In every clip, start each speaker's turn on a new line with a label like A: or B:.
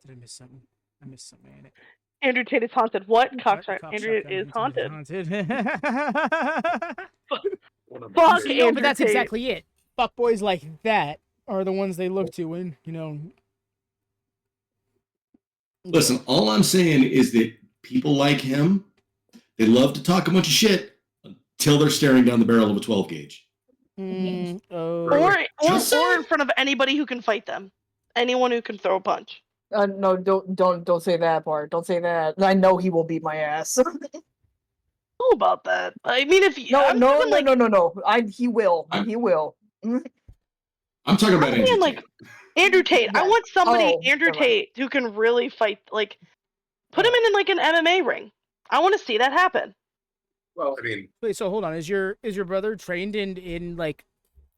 A: Did I miss something? I missed something in it.
B: Andrew Tate is haunted. What?
A: What?
B: Cockshot.
A: Cop
B: Andrew
A: shotgun
B: is
A: into me
B: haunted.
A: haunted. You
B: Fuck
A: see, no, but
B: Andrew
A: that's
B: Tate.
A: exactly it. Fuckboys like that are the ones they look to when,
C: Listen, all I'm saying is that people like him, they love to talk a bunch of shit until they're staring down the barrel of a 12 gauge.
B: Or in front of anybody who can fight them. Anyone who can throw a punch.
D: No, don't say that part. Don't say that. I know he will beat my ass.
B: Know about that. I mean, if
D: no,
B: I'm
D: no,
B: talking,
D: no,
B: like,
D: no, no, no. He will. He will.
C: I'm talking about Andrew
B: like
C: Tate.
B: Andrew Tate. I want somebody, Andrew
D: never mind.
B: Tate, who can really fight. Like, put him in like an MMA ring. I want to see that happen.
E: Well, I mean,
A: wait. So hold on. Is your brother trained in like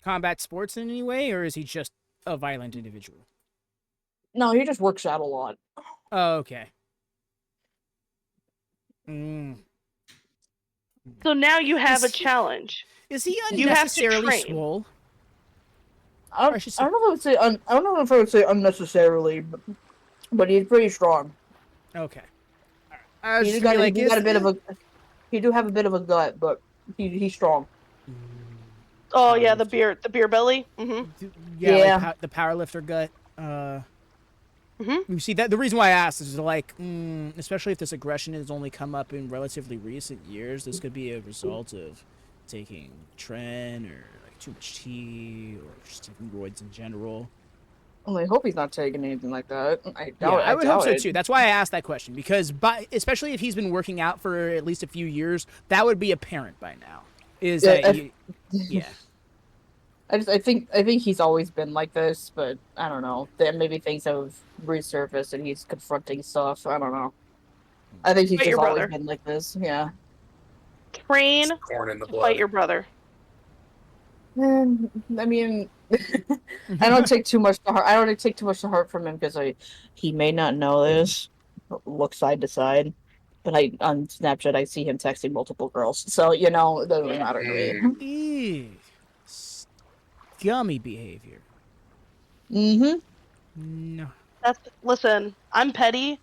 A: combat sports in any way, or is he just a violent individual?
D: No, he just works out a lot.
A: Oh, okay.
B: So now you have a challenge.
A: Is he
B: You have to
A: unnecessarily
B: train.
A: swole?
D: I don't know if I would say I don't know if I would say unnecessarily, but he's pretty strong.
A: Okay.
D: He do have a bit of a gut, but he's strong.
B: Oh yeah, the beer belly.
A: Yeah. Like the powerlifter gut. You see that the reason why I asked is like, especially if this aggression has only come up in relatively recent years, this could be a result of taking Tren or like too much tea or just taking roids in general.
D: Well, I hope he's not taking anything like that.
A: I would hope so too. That's why I asked that question, because especially if he's been working out for at least a few years, that would be apparent by now.
D: I think he's always been like this, but I don't know. Maybe things have resurfaced and he's confronting stuff. I don't know. I think he's just always been like this. Yeah.
B: Train to fight your brother.
D: I mean, I don't take too much to heart. I don't take too much to heart from him because he may not know this. Look side to side, but on Snapchat I see him texting multiple girls, so it doesn't matter to me.
A: Gummy behavior.
D: No.
B: Listen, I'm petty.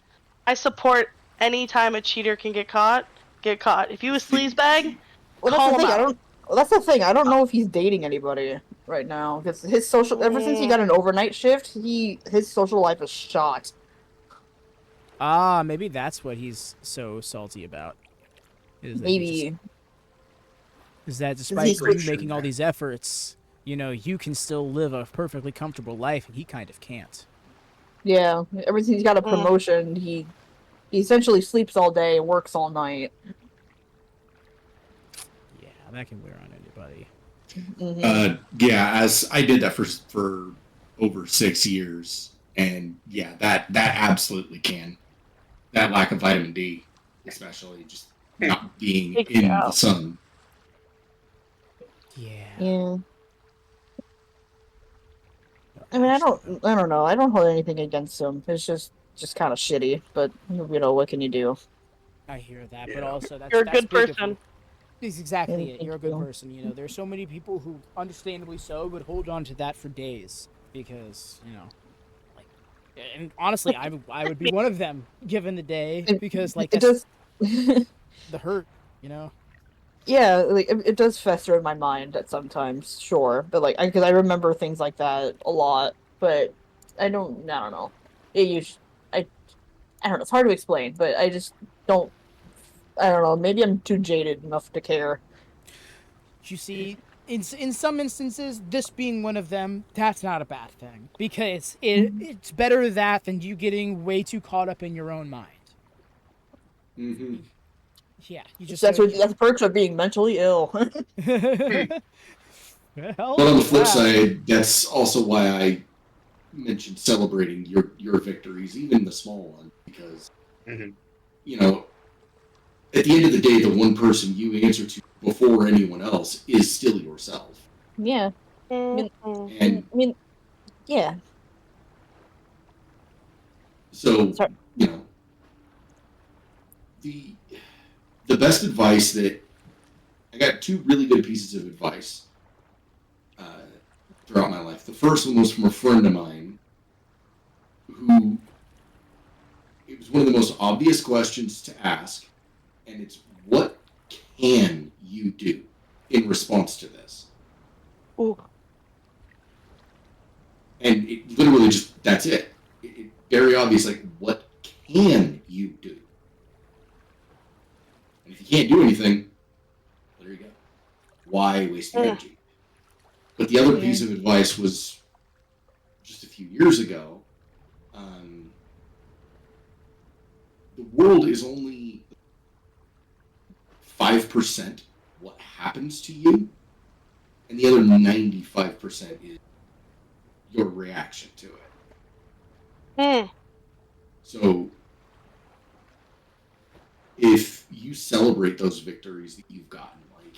B: I support any time a cheater can get caught. If you a sleazebag, call him out.
D: That's the thing. I don't know if he's dating anybody right now because his social. Ever since he got an overnight shift, his social life is shot.
A: Maybe that's what he's so salty about. Is that despite you making all these efforts, you can still live a perfectly comfortable life, and he kind of can't.
D: Yeah, ever since he got a promotion, he essentially sleeps all day and works all night.
A: Yeah, that can wear on anybody.
C: As I did that for over 6 years, and that absolutely can. That lack of vitamin D, especially just not being in the sun.
D: Yeah. I mean, I don't know. I don't hold anything against him. It's just kind of shitty. But what can you do?
A: I hear that, but also that's
B: you're a good person.
A: That's exactly it. You're a good person. There's so many people who, understandably so, would hold on to that for days because and honestly, I would be one of them given the day because that's the hurt,
D: Yeah, it does fester in my mind at sometimes, sure, but because I remember things like that a lot, but I don't know. I don't know. It's hard to explain, but I just don't. I don't know. Maybe I'm too jaded enough to care.
A: You see, in some instances, this being one of them, that's not a bad thing because it's better that than you getting way too caught up in your own mind.
C: Mm-hmm.
A: Yeah, you just
D: that's the perks of being mentally ill.
C: But on the flip side, that's also why I mentioned celebrating your victories, even the small ones, because at the end of the day, the one person you answer to before anyone else is still yourself.
D: Yeah. I mean, yeah.
C: So, the best advice that I got 2 really good pieces of advice throughout my life. The first one was from a friend of mine who obvious questions to ask, and it's what can you do in response to this?
B: Ooh.
C: And it literally just, that's it. Very obvious, like, what can you do? And if you can't do anything, well, there you go. Why waste your energy? But the other piece of advice was just a few years ago. The world is only 5% what happens to you, and the other 95% is your reaction to it. So if you celebrate those victories that you've gotten, like,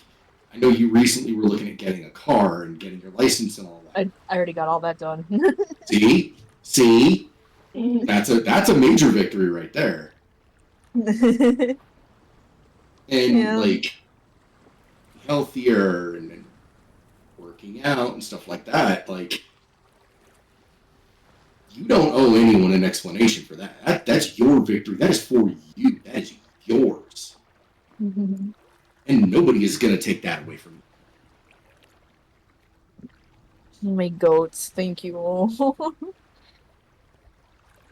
C: I know you recently were looking at getting a car and getting your license and all that.
D: I already got all that done.
C: See, that's a major victory right there. And like healthier and working out and stuff like that, like, you don't owe anyone an explanation for that. That's your victory. That is for you. That is yours. And nobody is going to take that away from you.
D: My goats, thank you.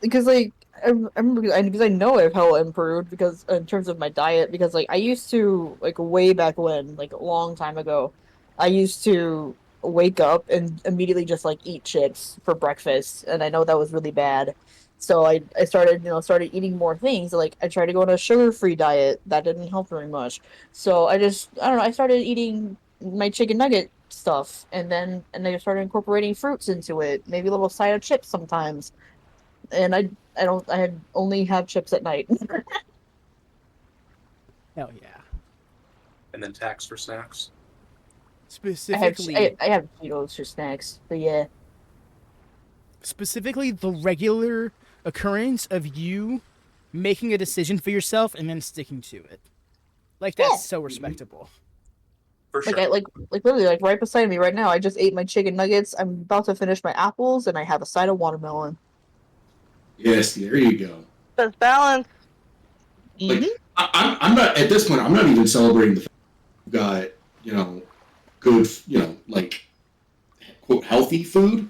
D: Because like I remember, because I know I've hella improved because in terms of my diet, because like I used to, like way back when, like a long time ago, I used to wake up and immediately just like eat chips for breakfast, and I know that was really bad. So I started eating more things. Like I tried to go on a sugar-free diet. That didn't help very much. So I don't know, I started eating my chicken nugget stuff, and I started incorporating fruits into it, maybe a little side of chips sometimes. And I had only have chips at night.
A: Hell yeah.
E: And then tax for snacks.
A: Specifically,
D: I have Cheetos for snacks, but yeah.
A: Specifically, the regular occurrence of you making a decision for yourself and then sticking to it. Like, that's so respectable.
E: For sure.
D: Like literally, like right beside me right now, I just ate my chicken nuggets. I'm about to finish my apples, and I have a side of watermelon.
C: Yes, there you go.
B: That's balance.
C: Like, I'm not, at this point, I'm not even celebrating the fact that you've got, good, like, quote, healthy food.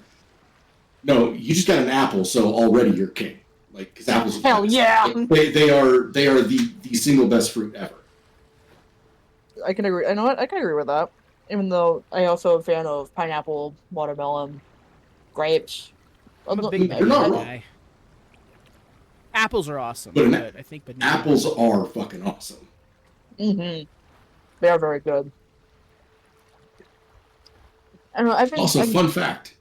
C: No, you just got an apple, so already you're king. Like, because apples are
D: Hell yeah!
C: Like, they are the single best fruit ever.
D: I can agree. I know what, I can agree with that. Even though I also am a fan of pineapple, watermelon, grapes.
A: I'm a big
C: You're
A: banana
C: not wrong.
A: guy. Apples are awesome,
C: But
A: I think banana.
C: Apples are fucking awesome.
D: They are very good. I don't know. I think
C: Also, fun fact: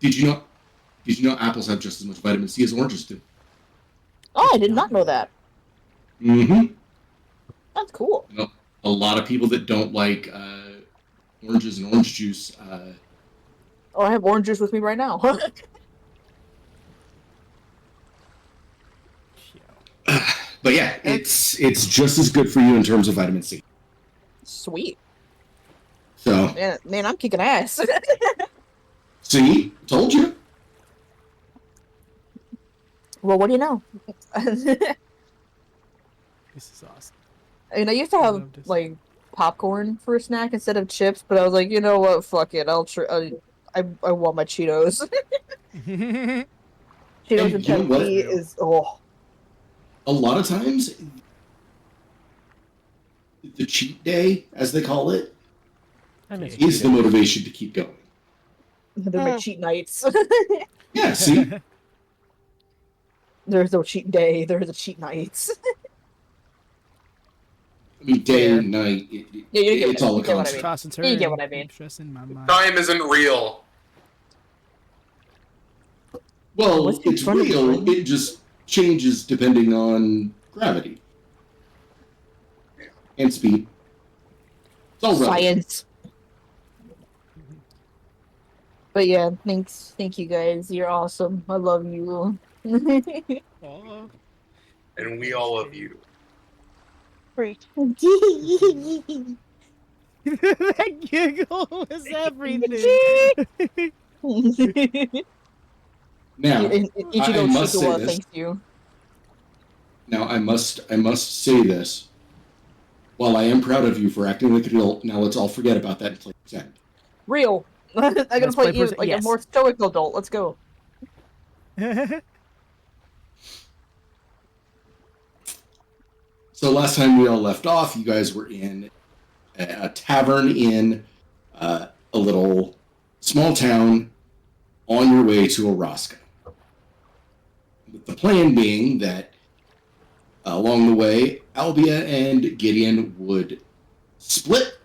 C: did you know apples have just as much vitamin C as oranges do?
D: Oh, I did not know that.
C: Mm-hmm.
D: That's cool.
C: A lot of people that don't like oranges and orange juice.
D: Oh, I have orange juice with me right now.
C: But yeah, it's just as good for you in terms of vitamin C.
D: Sweet.
C: So
D: Man, I'm kicking ass.
C: see, told you.
D: Well, what do you know?
A: This is awesome.
D: I mean, I used to have
A: love this.
D: like popcorn for a snack instead of chips, but I was like, you know what? Fuck it. I want my Cheetos. Cheetos and
C: you know what?
D: Pepsi is
C: A lot of times, the cheat day, as they call it,
A: I miss
C: is the motivation to keep going.
D: they're my cheat nights.
C: Yeah, see?
D: There's no cheat day. There's a cheat nights.
C: I mean, day and night, it's all a
D: get what I
C: concept.
D: mean.
A: Toss and turn.
D: You get what I mean.
A: Stressing my mind.
E: Time isn't real.
C: Well,
D: What's in
C: it's
D: front of you,
C: real,
D: right?
C: it just changes depending on gravity. And speed. It's all relative.
D: Science. But yeah, thank you guys. You're awesome. I love you.
A: Aw.
E: And we all love you.
B: Great.
A: That giggle was everything.
C: Now,
D: Ichigo
C: I must say
D: Chikawa
C: this.
D: thanks you.
C: Now, I must say this. While I am proud of you for acting like an adult, now let's all forget about that and play pretend.
D: Real. I'm gonna play
A: play
D: like a more stoic adult. Let's go.
C: So last time we all left off, you guys were in a tavern in a little small town on your way to Araska. With the plan being that along the way, Albia and Gideon would split,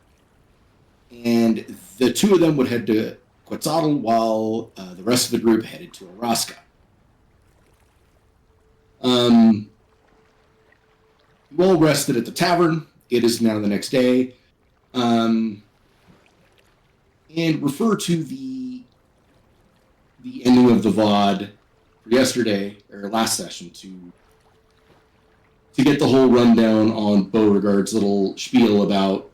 C: and the two of them would head to Quetzalcoatl while the rest of the group headed to Araska. You all rested at the tavern. It is now the next day. And refer to the ending of the VOD for yesterday, or last session, to get the whole rundown on Beauregard's little spiel about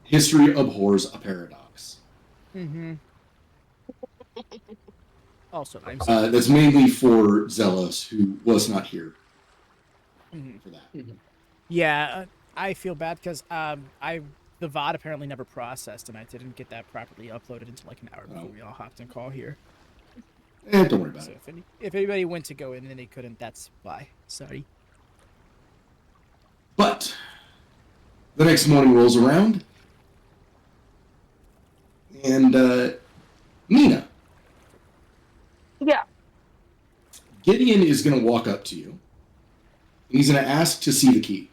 C: history abhors a paradox.
A: Mm-hmm. Also, I'm
C: that's mainly for Zealous, who was not here for that.
A: Yeah, I feel bad because the VOD apparently never processed, and I didn't get that properly uploaded until like an hour before we all hopped in call here.
C: Don't worry about
A: So
C: it.
A: if anybody went to go in and they couldn't, that's why. Sorry.
C: But the next morning rolls around, and Nina.
B: Yeah.
C: Gideon is going to walk up to you, and he's going to ask to see the key.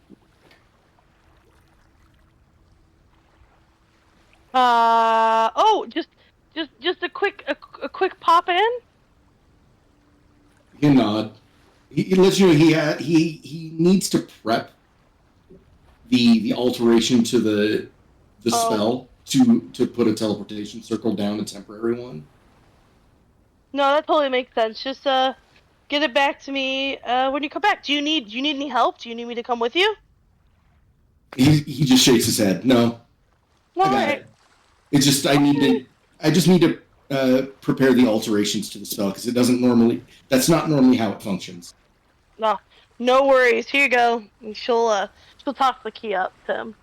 B: Just a quick pop in.
C: He nod. He lets you know he needs to prep the alteration to the spell to put a teleportation circle down, a temporary one.
B: No, that totally makes sense. Just get it back to me when you come back. Do you need any help? Do you need me to come with you?
C: He just shakes his head. No, I got it. It's just I just need to prepare the alterations to the spell because that's not normally how it functions.
B: No worries. Here you go. And she'll toss the key up to him.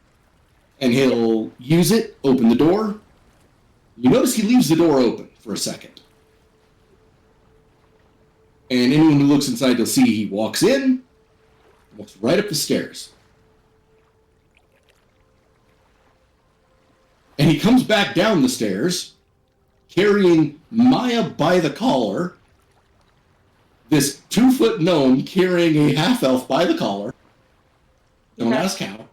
C: And he'll use it, open the door. You notice he leaves the door open for a second. And anyone who looks inside will see he walks in, walks right up the stairs. And he comes back down the stairs, carrying Maya by the collar, this 2-foot gnome carrying a half-elf by the collar. Don't ask how.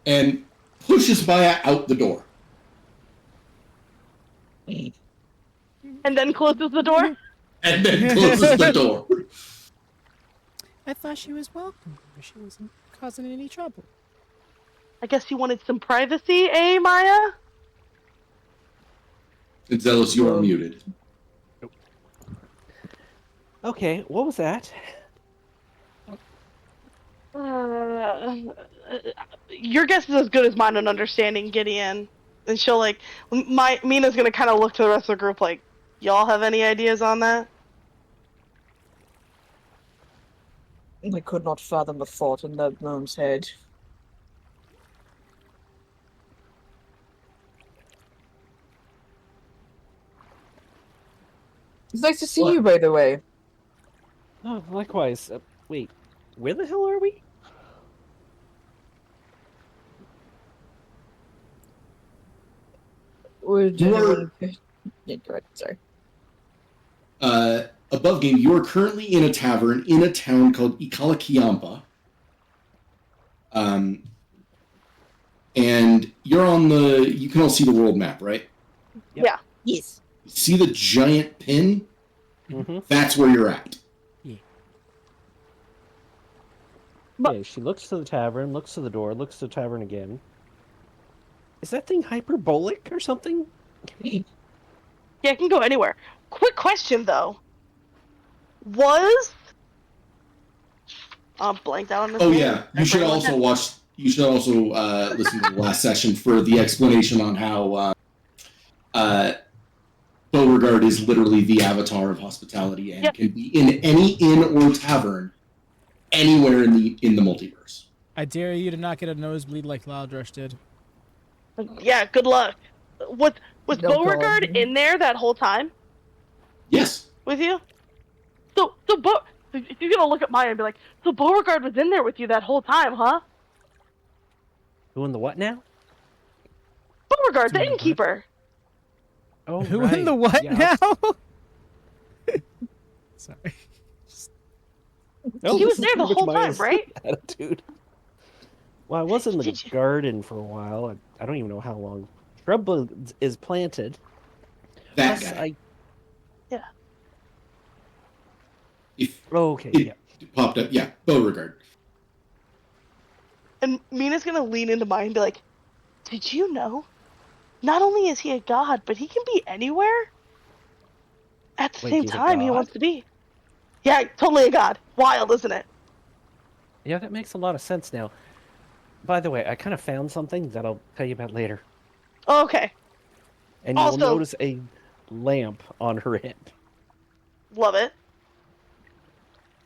C: And pushes Maya out the door.
B: And then closes the door?
C: And then closes the door.
A: I thought she was welcome. She wasn't causing any trouble.
B: I guess you wanted some privacy, eh, Maya?
C: And Zealous, you are muted.
F: Okay, what was that?
B: Your guess is as good as mine on understanding Gideon. And she'll Mina's gonna kind of look to the rest of the group like, y'all have any ideas on that?
D: I could not fathom the thought in that gnome's head. It's nice to see you, by the way.
F: Oh, likewise. Wait, where the hell are we?
D: Would anyone... Yeah, go ahead, sorry.
C: Above game, you are currently in a tavern in a town called Ixalan. And you're on you can all see the world map, right?
F: Yep.
B: Yeah.
D: Yes.
C: See the giant pin?
F: Mm-hmm.
C: That's where you're at.
F: Okay, she looks to the tavern, looks to the door, looks to the tavern again. Is that thing hyperbolic or something?
B: Yeah, it can go anywhere. Quick question, though. Was... I'm blanked out on this.
C: Oh
B: name.
C: yeah, you should also watch. You should also listen to the last session for the explanation on how Beauregard is literally the avatar of hospitality and
B: Yep.
C: can be in any inn or tavern anywhere in the multiverse.
A: I dare you to not get a nosebleed like Loudrush did.
B: Yeah, good luck. Was
D: Oh,
B: Beauregard
D: God.
B: in there that whole time
C: Yes.
B: with you? So if you're gonna look at Maya and be like, so Beauregard was in there with you that whole time, huh?
F: Doing the what now?
B: Beauregard, the
A: Doing what?
B: innkeeper.
F: Oh,
A: Who
F: right.
A: in the what
F: Yeah.
A: now? Sorry.
F: No,
B: He
F: this
B: was
F: is
B: there the
F: pretty much
B: whole
F: my
B: time, right?
F: attitude. Well, I was in the
B: Did you-
F: garden for a while. I don't even know how long. Shrub is planted.
C: That
F: Plus,
C: guy. If
F: Okay,
C: it
F: yeah.
C: popped up, yeah, Beauregard.
B: And Mina's gonna lean into Maya and be like, did you know? Not only is he a god, but he can be anywhere at the
F: Wait,
B: same
F: he's a
B: time he
F: god?
B: wants to be. Yeah, totally a god. Wild, isn't it?
F: Yeah, that makes a lot of sense now. By the way, I kind of found something that I'll tell you about later.
B: Okay,
F: And you will
B: Also-
F: notice a lamp on her head.
B: love it.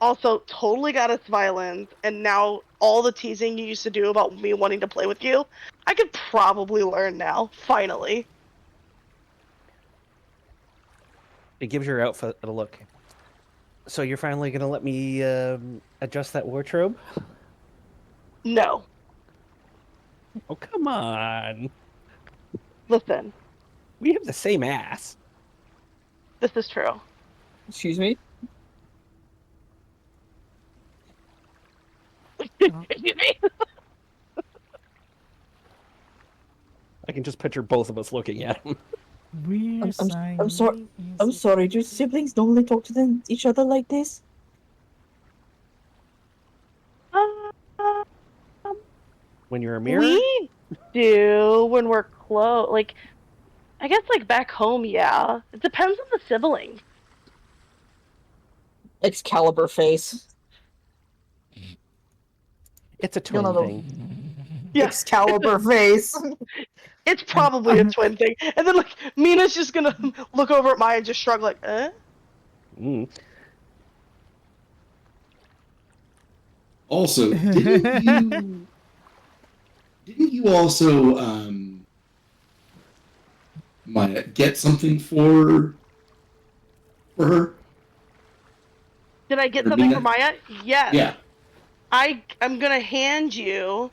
B: Also, totally got its violins, and now all the teasing you used to do about me wanting to play with you, I could probably learn now, finally.
F: It gives your outfit a look. So you're finally going to let me adjust that wardrobe?
B: No.
F: Oh, come on.
B: Listen,
F: We have the same ass.
B: this is true.
D: Excuse me?
B: Excuse me?
F: I can just picture both of us looking at him.
A: We're
D: I'm sorry. I'm sorry. Do siblings normally talk to each other like this?
B: Um,
F: When you're a mirror?
B: we do when we're close. Like, I guess, like, back home, yeah. It depends on the sibling.
D: Excalibur face.
F: It's a
D: You'll
F: twin
D: know the-
F: thing.
B: Yeah.
D: Excalibur face.
B: It's probably a twin thing. And then, like, Mina's just gonna look over at Maya and just shrug, like, eh?
F: Mm.
C: Also, didn't you also Maya get something for her?
B: Did I get
C: Or
B: something
C: Mina?
B: for Maya? Yes.
C: Yeah.
B: I'm gonna hand you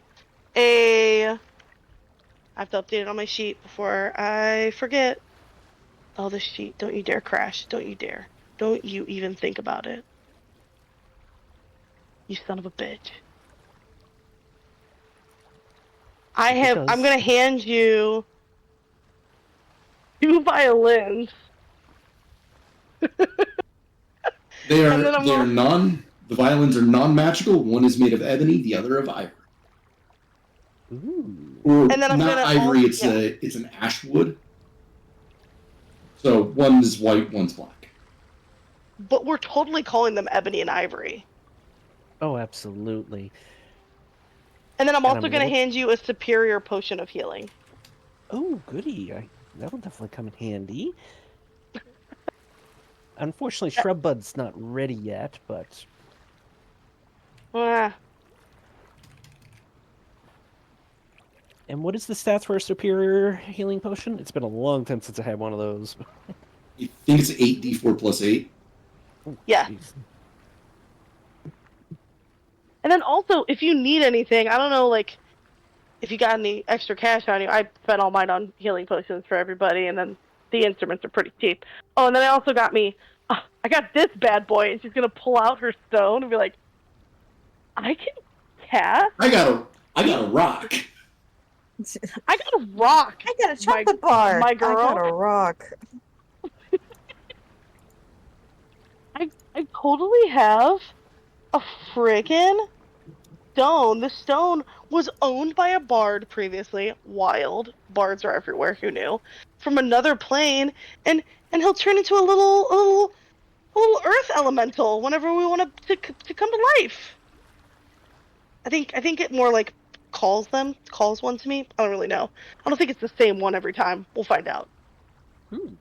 B: a. I have to update it on my sheet before I forget. Oh, this sheet! Don't you dare crash! Don't you dare! Don't you even think about it! You son of a bitch! I'm gonna hand you 2 violins.
C: They
B: And then I'm
C: the violins are non-magical. One is made of ebony, the other of ivory.
F: Ooh.
C: Or
B: And then I'm
C: not
B: gonna
C: ivory,
B: also-
C: it's an ash wood. So one is white, one's black.
B: But we're totally calling them ebony and ivory.
F: Oh, absolutely.
B: And then I'm
F: And
B: also
F: I'm
B: gonna
F: gonna-
B: hand you a superior potion of healing.
F: Oh, goody. That'll definitely come in handy. Unfortunately, Shrubbud's not ready yet, but...
B: Ah,
F: And what is the stats for a superior healing potion? It's been a long time since I had one of those.
C: I think it's 8d4 plus 8.
F: Oh,
B: Yeah.
F: jeez.
B: And then also, if you need anything, I don't know, like, if you got any extra cash on you, I spent all mine on healing potions for everybody, and then the instruments are pretty cheap. Oh, and then I also got I got this bad boy, and she's gonna pull out her stone and be like, I can cast?
C: I got a rock.
B: I got a rock!
D: I got a chocolate bar.
B: my
D: I got
B: girl.
D: a rock.
B: I totally have a friggin' stone. The stone was owned by a bard previously. Wild. Bards are everywhere, who knew? From another plane, and he'll turn into a little earth elemental whenever we want to come to life. I think it more like calls one to me. I don't really know. I don't think it's the same one every time. We'll find out.
F: Hmm.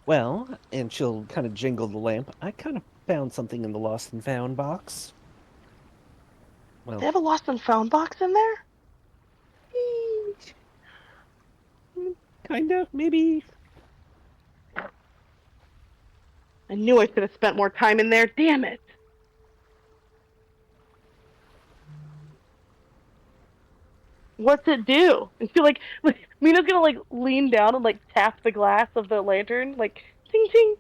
F: Well, and she'll kind of jingle the lamp. I kind of found something in the lost and found box. Well,
B: They have a lost and found box in there?
F: kind of, maybe.
B: I knew I should have spent more time in there. Damn it. What's it do? And she like Mina's gonna like lean down and like tap the glass of the lantern, like ting ting.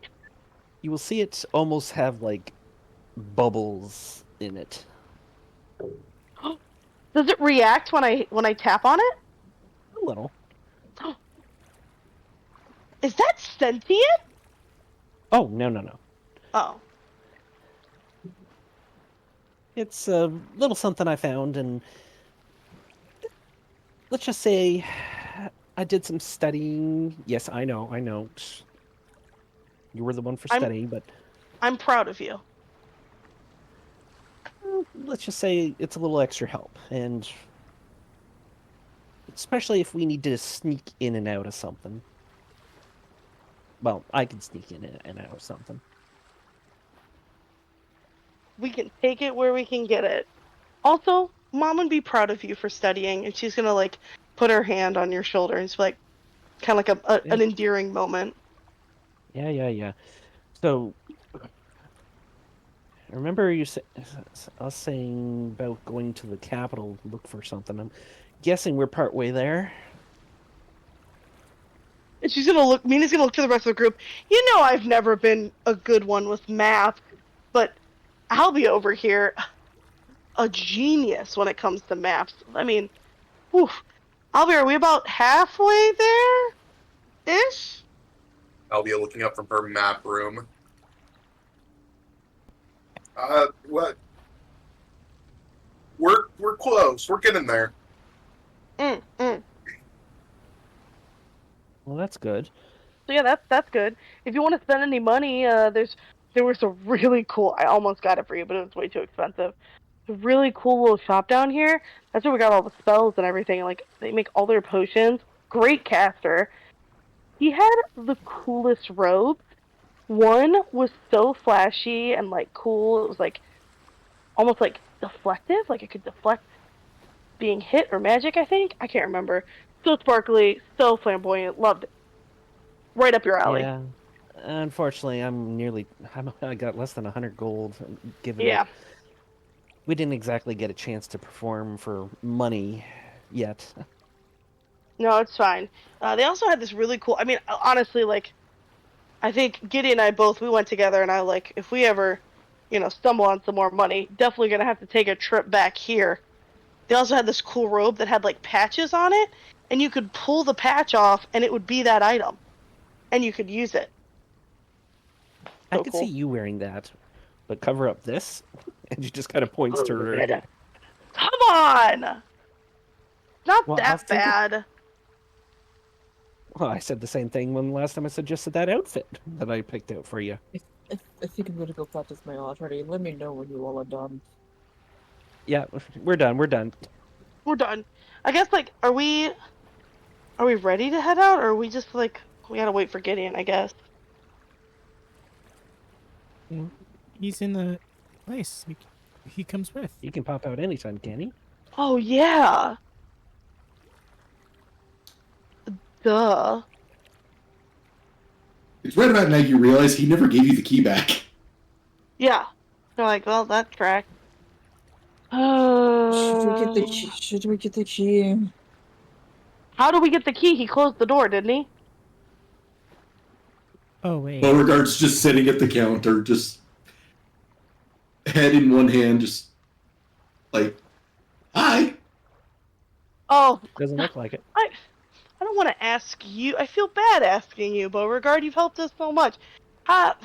F: You will see it almost have like bubbles in it.
B: Does it react when I tap on it?
F: A little.
B: Is that sentient?
F: Oh, no.
B: Oh.
F: It's a little something I found, and let's just say I did some studying. Yes, I know. You were the one for studying, but
B: I'm proud of you.
F: let's just say it's a little extra help, and especially if we need to sneak in and out of something. Well, I can sneak in and out of something.
B: We can take it where we can get it. Also, Mom would be proud of you for studying, and she's gonna like put her hand on your shoulder and it's like kind of like an endearing moment.
F: Yeah. So, I remember us saying about going to the capital to look for something. I'm guessing we're partway there.
B: And she's gonna look. Mina's gonna look to the rest of the group. You know, I've never been a good one with math, but Albie over here, a genius when it comes to maps. I mean, whew. Albie, are we about halfway there? Ish?
E: Albia looking up from her map room. What? We're close. We're getting there.
F: Well, that's good.
B: So yeah, that's good. If you want to spend any money, there was a really cool. I almost got it for you, but it was way too expensive. A really cool little shop down here. That's where we got all the spells and everything. Like they make all their potions. Great caster. He had the coolest robe. One was so flashy and like cool. It was like almost like deflective. Like it could deflect being hit or magic. I think I can't remember. So sparkly, so flamboyant. Loved it. Right up your alley.
F: Yeah. Unfortunately, I got less than 100 gold. Given
B: Yeah.
F: that we didn't exactly get a chance to perform for money yet.
B: No, it's fine. They also had this really cool. I mean, honestly, like, I think Giddy and I both we went together, and I like if we ever, stumble on some more money, definitely gonna have to take a trip back here. They also had this cool robe that had like patches on it, and you could pull the patch off, and it would be that item, and you could use it.
F: I
B: So
F: could
B: cool.
F: see you wearing that, but cover up this, and she just kind of points to her.
B: Come on! Not
F: Well,
B: that bad.
F: Well, I said the same thing when last time I suggested that outfit that I picked out for you.
D: If you can really go practice my already, let me know when you all are done.
F: Yeah, we're done.
B: We're done. I guess like are we ready to head out, or are we just like we gotta wait for Gideon, I guess?
G: He's in the place. He comes with.
F: He can pop out anytime, can he?
B: Oh yeah. Duh.
C: It's right about now you realize he never gave you the key back.
B: Yeah. They're like, well, that track.
D: Should we get the key? Should we get the key?
B: How do we get the key? He closed the door, didn't he?
G: Oh wait.
C: Beauregard's just sitting at the counter, just head in one hand, just like, hi.
B: Oh.
F: Doesn't look like it.
B: I don't want to ask you. I feel bad asking you, Beauregard. You've helped us so much. How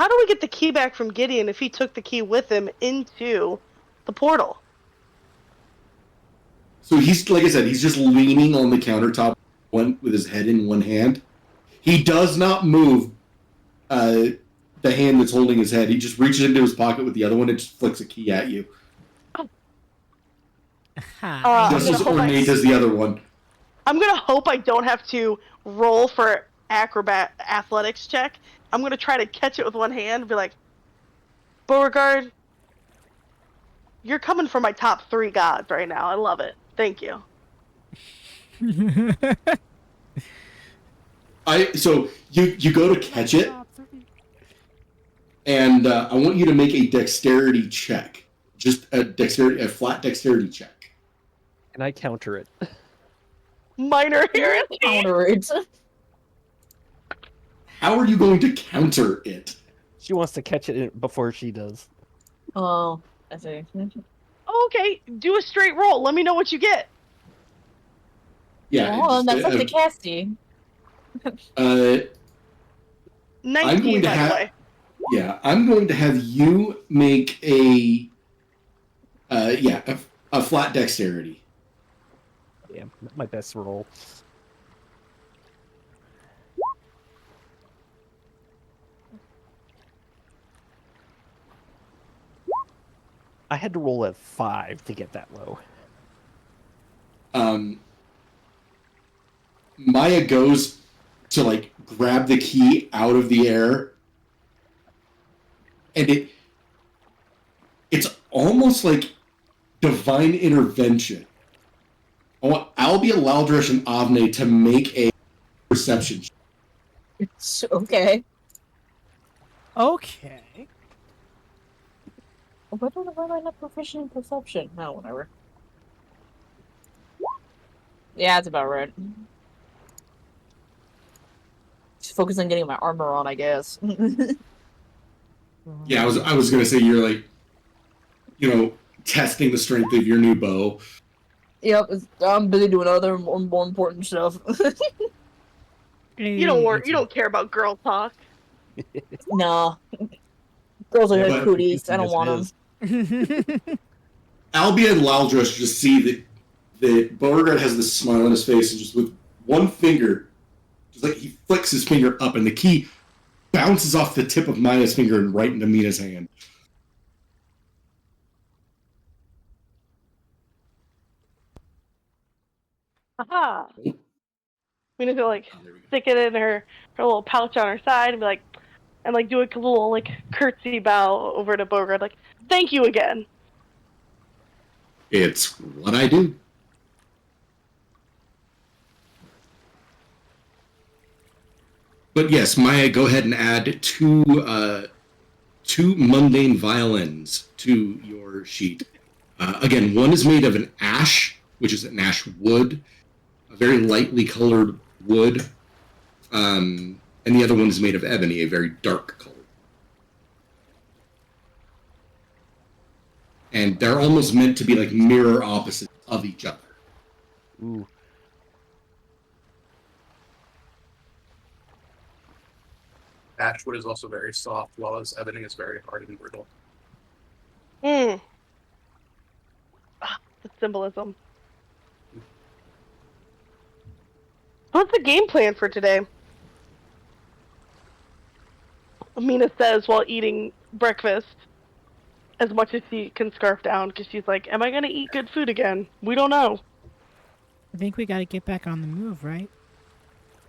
B: do we get the key back from Gideon if he took the key with him into the portal?
C: So he's, like I said, he's just leaning on the countertop with his head in one hand. He does not move the hand that's holding his head. He just reaches into his pocket with the other one and just flicks a key at you.
G: Hi.
C: Just as ornate as the other one.
B: I'm gonna hope I don't have to roll for acrobat athletics check. I'm gonna try to catch it with one hand and be like, Beauregard, you're coming for my top 3 gods right now. I love it. Thank you.
C: So you go to catch it, and I want you to make a dexterity check. Just a flat dexterity check.
F: And I counter it.
B: Minor heresy.
D: Counter it.
C: How are you going to counter it?
F: She wants to catch it before she does.
D: Oh, I see.
B: Okay, do a straight roll. Let me know what you get.
C: Yeah.
D: Oh,
C: just,
D: that's like the casty.
B: 19, by the way.
C: Yeah, I'm going to have you make a flat dexterity.
F: Yeah, my best roll. I had to roll a 5 to get that low.
C: Maya goes to like grab the key out of the air, and it's almost like divine intervention. I want Albia, Laldresh, and Avne to make a perception check.
D: It's okay.
A: Okay.
D: Why am I not proficient in perception? No, whatever. Yeah, that's about right. Just focus on getting my armor on, I guess.
C: Yeah, I was gonna say you're like, testing the strength of your new bow.
D: Yep, I'm busy doing other more important stuff.
B: You don't care about girl talk.
D: Nah. Girls are
C: Yeah,
D: good
C: but-
D: cooties. I don't want them.
C: Albia and Laldresh just see that Beauregard has this smile on his face, and just with one finger, just like he flicks his finger up, and the key bounces off the tip of Maya's finger and right into Mina's hand.
B: Aha.
C: Oh.
B: Mina's gonna like
C: Oh, there we go.
B: stick it in her little pouch on her side and be like, and like do a little like curtsy bow over to Beauregard, like, thank you again.
C: It's what I do. But yes, Maya, go ahead and add two mundane violins to your sheet. Again, one is made of an ash, which is an ash wood, a very lightly colored wood, and the other one is made of ebony, a very dark color. And they're almost meant to be like mirror opposites of each other.
F: Ooh.
E: Ashwood is also very soft, while as ebony is very hard and brittle.
B: The symbolism. What's the game plan for today? Mina says while eating breakfast, as much as she can scarf down, because she's like, am I going to eat good food again? We don't know.
G: I think we gotta get back on the move, right?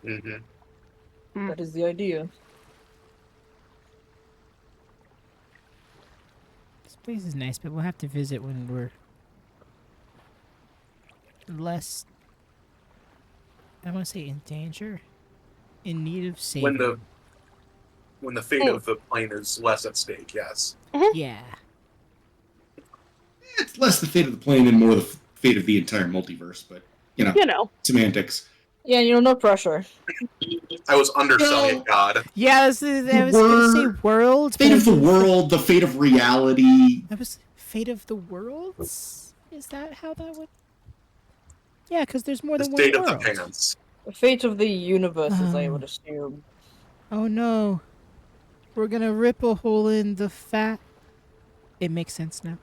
E: Mm-hmm.
D: That is the idea.
G: This place is nice, but we'll have to visit when we're less, I want to say, in danger, in need of saving.
E: When the fate of the plane is less at stake, yes.
G: Yeah.
C: It's less the fate of the plane and more the fate of the entire multiverse, but, semantics.
D: Yeah, no pressure.
E: I was underselling it, God.
G: Yeah, I was gonna say world.
C: Fate of the world, the fate of reality.
G: That was fate of the worlds? Is that how that would... Yeah, because there's more
E: The
G: than one
E: state of
G: world.
E: the pants.
D: The fate of the universe, as I would assume.
G: Oh no. We're gonna rip a hole in the fat. It makes sense now.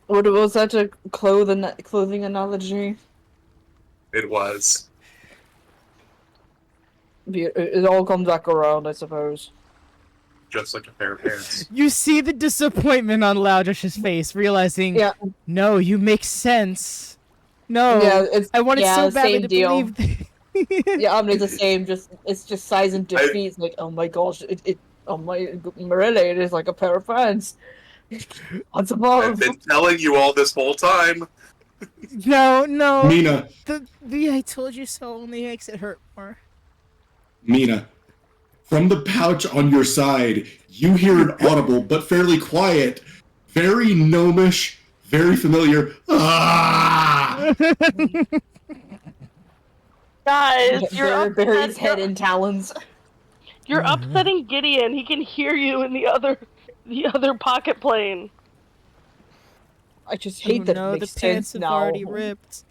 D: What was that, a clothing analogy?
E: It was.
D: It all comes back around, I suppose.
E: Just like a pair of pants.
A: You see the disappointment on Loudrish's face, realizing,
D: Yeah.
A: no, you make sense. No.
D: Yeah, it's
A: I wanted
D: yeah,
A: so badly
D: same
A: to
D: deal.
A: believe that.
D: Yeah, it's the same. It's just size and defeat. It's like, oh my gosh, oh my Morelli, it is like a pair of pants. What's
E: I've
D: above?
E: been telling you all this whole time.
A: No.
C: Mina,
A: The I told you so only makes it hurt more.
C: Mina, from the pouch on your side, you hear an audible but fairly quiet, very gnomish, very familiar. Ah!
B: Guys,
D: Bury his head in talons.
B: You're upsetting Gideon. He can hear you in the other pocket plane.
D: I just hate that it
A: No, the
D: makes
A: pants
D: sense
A: have
D: now.
A: already ripped.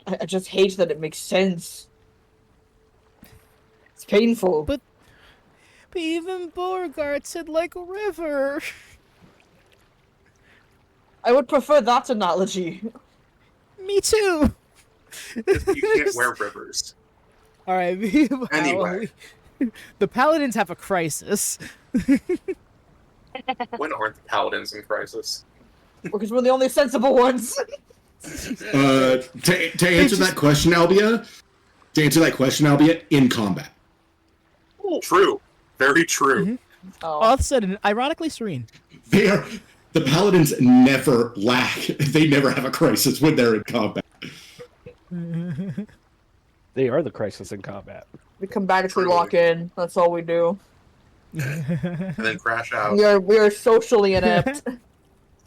D: I just hate that it makes sense. It's painful.
A: But even Beauregard said like a river.
D: I would prefer that analogy.
A: Me too.
E: You can't wear rivers.
A: All right.
E: Anyway.
A: The Paladins have a crisis.
E: When aren't the paladins in crisis?
D: Because we're the only sensible ones.
C: To answer that question, Albia, in combat.
E: True. Very true.
A: Mm-hmm.
D: Oh.
A: All of a sudden, ironically serene.
C: The paladins never lack. They never have a crisis when they're in combat.
F: They are the crisis in combat.
D: We combatively
E: Truly.
D: lock in. That's all we do.
E: And then crash out.
D: We are socially inept.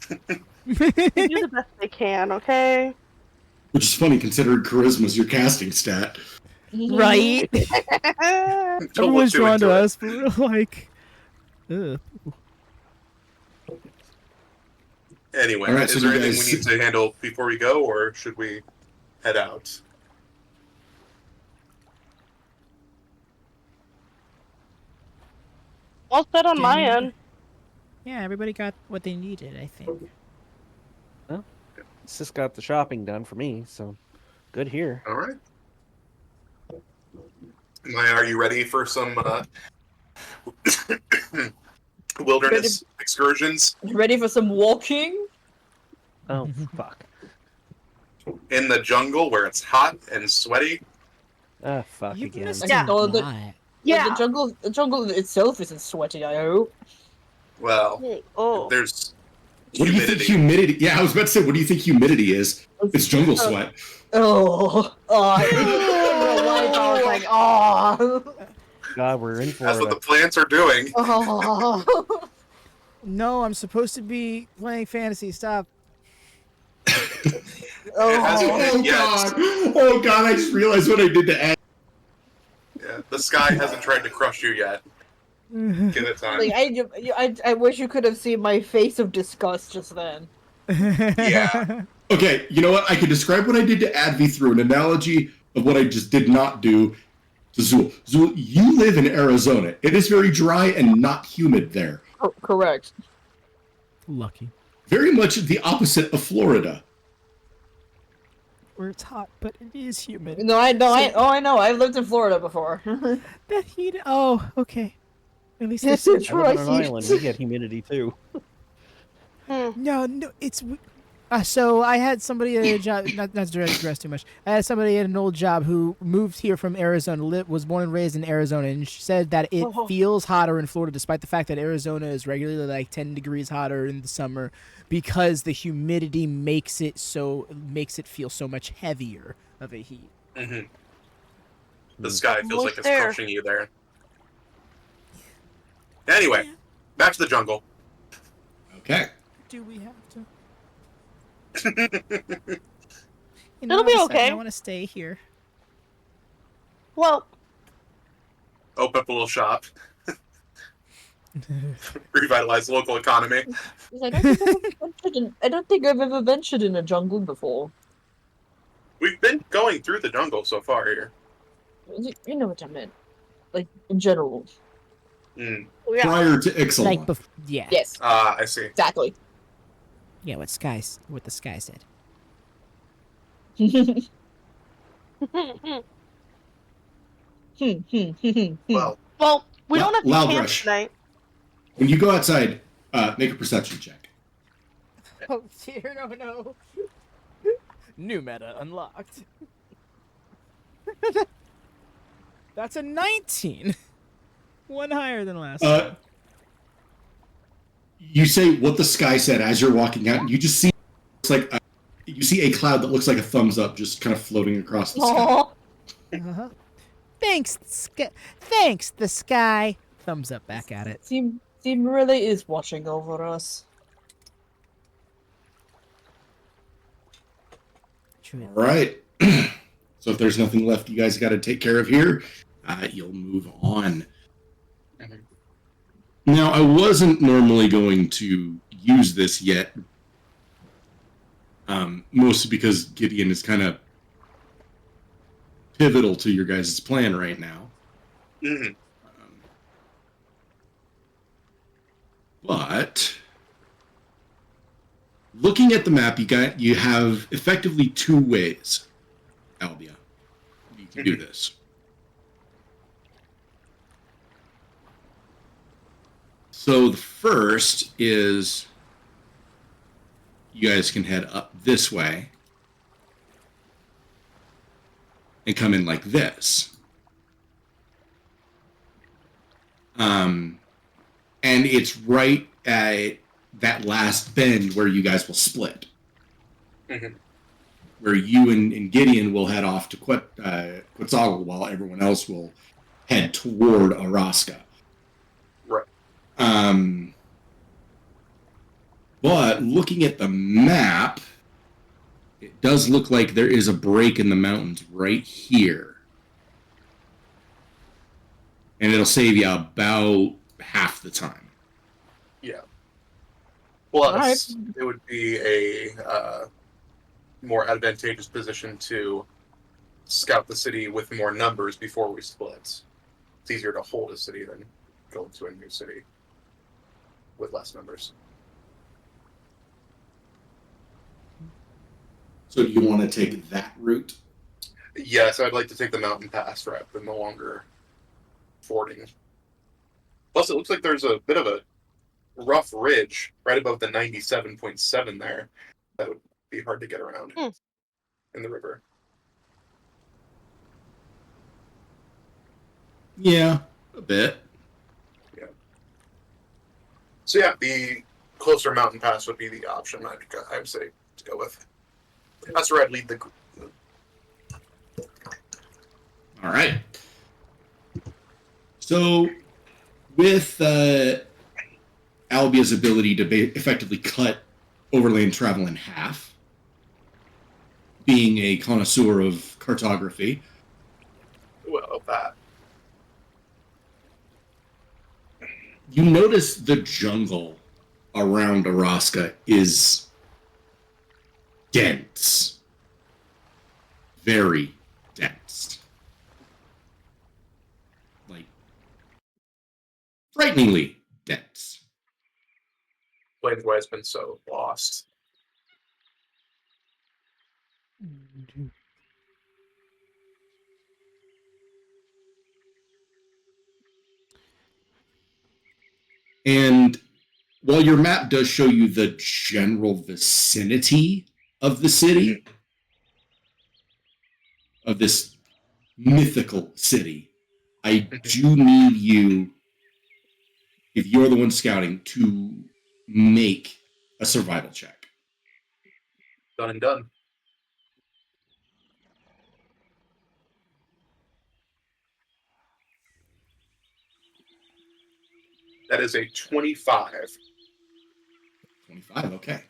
B: They do the best they can, okay?
C: Which is funny considering charisma's your casting stat.
A: Right?
E: Don't look
A: Everyone's
E: too
A: drawn
E: into
A: to
E: it.
A: us, but we're like, ugh.
E: Anyway,
C: All right, so
E: is there
C: you
E: anything
C: guys-
E: we need to handle before we go, or should we head out?
B: All set on my
A: Yeah.
B: end.
A: Yeah, everybody got what they needed, I think.
F: It's just got the shopping done for me, so good here.
E: All right. Maya, are you ready for some wilderness excursions
D: Ready for some walking?
F: Oh, fuck.
E: in the jungle where it's hot and sweaty?
F: Ah, fuck
A: You
F: again.
A: missed
D: Yeah.
A: a
D: Oh,
A: lot.
B: Yeah.
D: The jungle itself isn't sweaty, I hope.
E: Well,
B: Oh.
E: there's
C: What do you think humidity? Yeah, I was about to say, what do you think humidity is? It's jungle sweat.
D: Oh, in real life, I was like, oh.
F: God, we're in
E: That's what the
F: Florida.
E: plants are doing.
D: Oh.
A: No, I'm supposed to be playing fantasy. Stop.
C: Oh
E: Yes.
C: god! Oh god! I just realized what I did to Ed.
E: Yeah, the sky hasn't tried to crush you yet. Give it time.
D: Like, I wish you could have seen my face of disgust just then.
E: Yeah.
C: Okay, you know what? I can describe what I did to Advi through an analogy of what I just did not do to Zool. Zool, you live in Arizona. It is very dry and not humid there.
D: Correct.
A: Lucky.
C: Very much the opposite of Florida.
A: Where it's hot, but it is humid.
D: No, I know. I know. I've lived in Florida before.
A: That heat. Oh, okay. At least
D: Yes,
A: there's
D: it's
F: I live on
D: right.
F: an island. We get humidity too.
A: No, it's. So I had somebody at a job. Not to digress too much. I had somebody at an old job who moved here from Arizona. Was born and raised in Arizona, and she said that it feels hotter in Florida, despite the fact that Arizona is regularly like 10 degrees hotter in the summer, because the humidity makes it feel so much heavier of a heat.
E: hmm The sky feels like it's
B: there.
E: crushing you there. Anyway, back to the jungle.
C: Okay.
A: Do we have to?
B: It'll be okay.
A: I want to stay here.
B: Well,
E: Open up a little shop. Revitalize the local economy.
D: I don't think I've ever ventured in a jungle before.
E: We've been going through the jungle so far here.
D: You know what I meant. Like, in general.
E: Mm.
B: yeah.
C: Prior to Ixalan.
A: Like, yeah,
D: Yes,
E: I see.
D: exactly.
A: yeah. What the sky said.
E: Well,
B: Well, we don't have to
C: Loud
B: camp
C: rush.
B: tonight.
C: When you go outside, make a perception check.
A: Oh dear, no. New meta unlocked. That's a 19.
G: One higher than last time.
C: You say what the sky said as you're walking out, and you just see it's like you see a cloud that looks like a thumbs up just kind of floating across the sky.
D: Aw.
G: Uh-huh. Thanks, the sky. Thumbs up back at it.
D: Team really is watching over us.
G: True.
C: All right. So if there's nothing left you guys got to take care of here, you'll move on.
E: Mhm.
C: Now, I wasn't normally going to use this yet, mostly because Gideon is kind of pivotal to your guys' plan right now.
E: Mhm.
C: But looking at the map, you have effectively two ways, Albia, you can do this. So the first is you guys can head up this way and come in like this. And it's right at that last bend where you guys will split.
E: Mhm.
C: Where you and Gideon will head off to Quetzalcoatl while everyone else will head toward Araska.
E: Right.
C: But looking at the map, it does look like there is a break in the mountains right here. And it'll save you about half the time.
E: Yeah. Plus,
D: Alright.
E: it would be a more advantageous position to scout the city with more numbers before we split. It's easier to hold a city than go to a new city with less numbers.
C: So do you want to take that route?
E: Yes, I'd like to take the mountain pass route, but no longer fording. Plus, it looks like there's a bit of a rough ridge right above the 97.7 there. That would be hard to get around in the river.
C: Yeah, a bit.
E: Yeah. So yeah, the closer mountain pass would be the option I would say to go with. That's where I'd lead the group.
C: All right. So with Albia's ability to effectively cut overland travel in half, being a connoisseur of cartography,
E: Well, that.
C: you notice the jungle around Araska is dense. Very dense. Like, frighteningly dense.
E: Explains why it's been so lost.
C: And while your map does show you the general vicinity of the city, of this mythical city, I do need you, if you're the one scouting, to make a survival check.
E: Done and done. That is a 25.
C: 25, okay.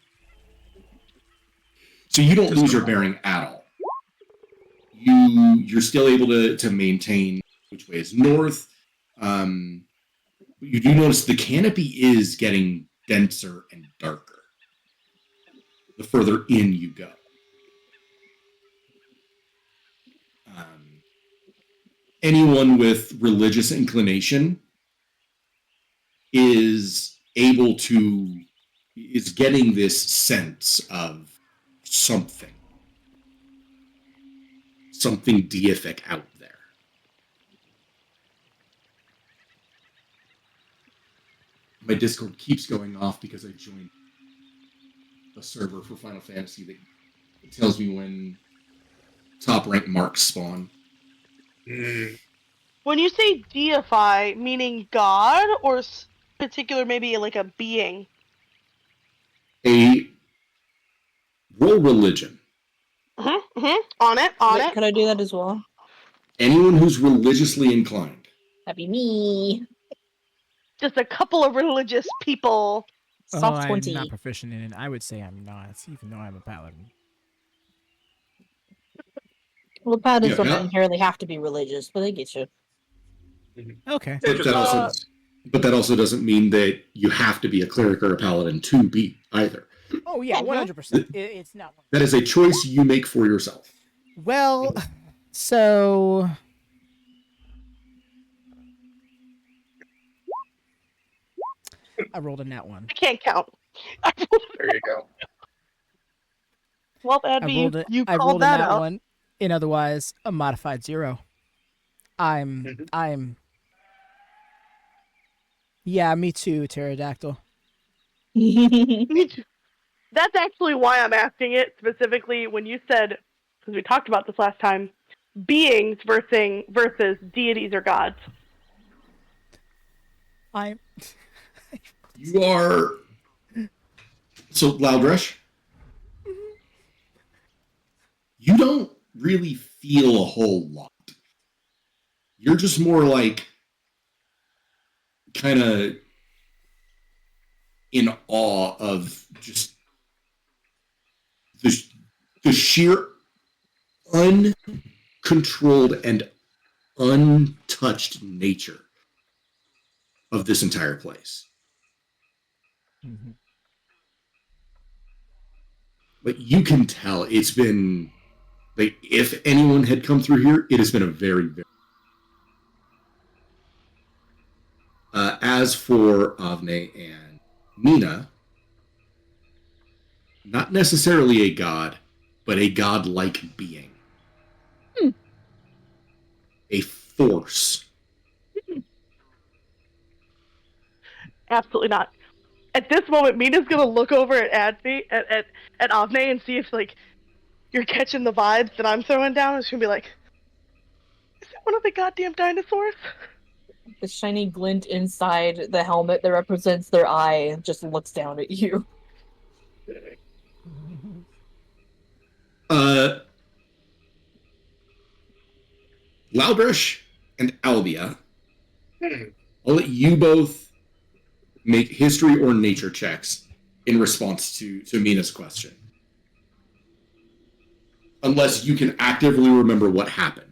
C: So you don't lose your bearing at all. You're still able to maintain which way is north. You do notice the canopy is getting denser and darker the further in you go. Anyone with religious inclination is getting this sense of something deific out there. My Discord keeps going off because I joined a server for Final Fantasy that It tells me when top rank marks spawn.
B: When you say deify, meaning god, or particular, maybe like a being?
C: A roll religion.
B: On it, on
D: Wait,
B: it.
D: could I do that as well?
C: Anyone who's religiously inclined.
D: That'd be me.
B: Just a couple of religious people.
G: Oh,
D: Soft
G: I'm
D: 20.
G: not proficient in it. I would say I'm not, even though I'm a paladin.
D: Well, paladins
C: Yeah,
D: don't inherently have to be religious, but they get you.
G: Okay.
C: But that also doesn't mean that you have to be a cleric or a paladin to be either.
A: Oh yeah, 100%. It's not.
C: That is a choice you make for yourself.
G: Well, so I rolled a nat 1.
B: I can't count.
E: There you go.
B: Well, that'd be you
A: I
B: called
A: rolled
B: that
A: a nat
B: out.
A: 1, in otherwise a modified 0. I'm. Yeah, me too, pterodactyl.
B: Me too. That's actually why I'm asking it specifically when you said, because we talked about this last time, beings versus deities or gods.
C: You are. So, Loudrush, you don't really feel a whole lot. You're just more like kind of in awe of just the sheer uncontrolled and untouched nature of this entire place.
G: Mm-hmm.
C: But you can tell it's been, like, if anyone had come through here, it has been a very, very. As for Avne and Mina, not necessarily a god, but a god-like being. A force.
B: Absolutely not. At this moment, Mina's gonna look over at Avne and see if like you're catching the vibes that I'm throwing down. And she's gonna be like, "Is that one of the goddamn dinosaurs?"
D: The shiny glint inside the helmet that represents their eye just looks down at you.
C: Loudrush and Albia, I'll let you both make history or nature checks in response to Mina's question. Unless you can actively remember what happened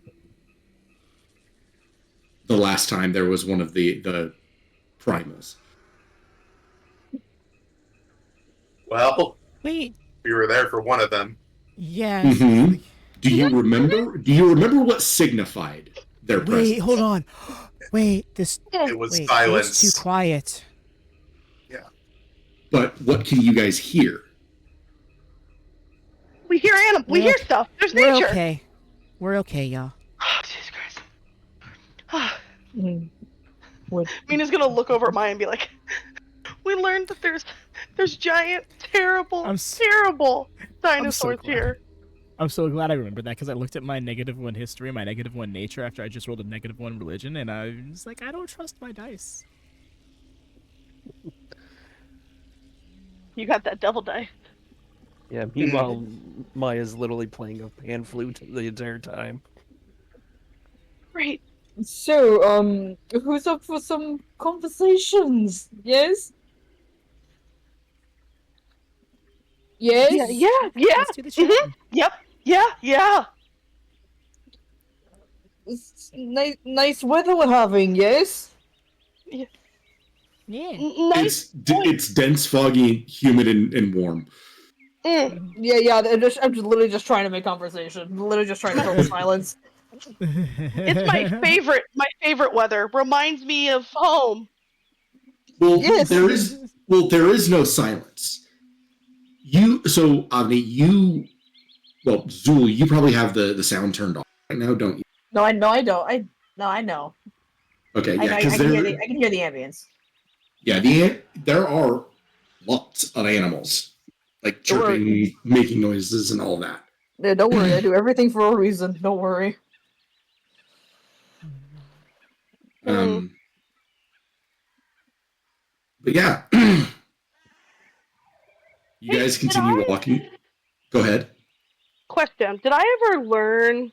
C: the last time there was one of the primals.
E: Well,
G: Wait.
E: we were there for one of them.
G: Yeah.
C: Mm-hmm. Do you remember what signified their presence?
G: Wait, hold on. Wait,
E: It was
G: wait,
E: silence.
G: it's too quiet.
E: Yeah.
C: But what can you guys hear?
B: We hear animals. We hear stuff. There's nature.
G: We're okay. We're okay, y'all.
B: Oh, Jesus Christ. Mina's gonna look over at Maya and be like, "We learned that there's giant, terrible dinosaurs here."
G: I'm so glad I remembered that because I looked at my -1 history and my -1 nature after I just rolled a -1 religion, and I was like, I don't trust my dice.
B: You got that devil dice.
F: Yeah, meanwhile, Maya's literally playing a pan flute the entire time.
B: Great.
D: So, who's up for some conversations? Yes? Yes?
B: Yeah.
G: Let's do the chatting.
B: Yep. Yeah.
D: It's nice weather we're having, yes?
G: Yeah.
B: Nice.
C: It's dense, foggy, humid, and warm.
D: Yeah, I'm just literally just trying to make conversation. Literally just trying to fill the silence.
B: It's my favorite weather. Reminds me of home.
C: Well,
D: Yes.
C: there is no silence. Avni, Zul, you probably have the sound turned off right now, don't you?
D: No, I don't. I know.
C: Okay, yeah,
D: I
C: because
D: can hear the ambience.
C: yeah, there are lots of animals like
D: Don't worry.
C: chirping, making noises, and all that.
D: Yeah, don't worry. I do everything for a reason. Don't worry.
C: But yeah, you
B: Hey,
C: guys
B: did
C: continue
B: I-
C: walking. Go ahead.
B: Question: did I ever learn?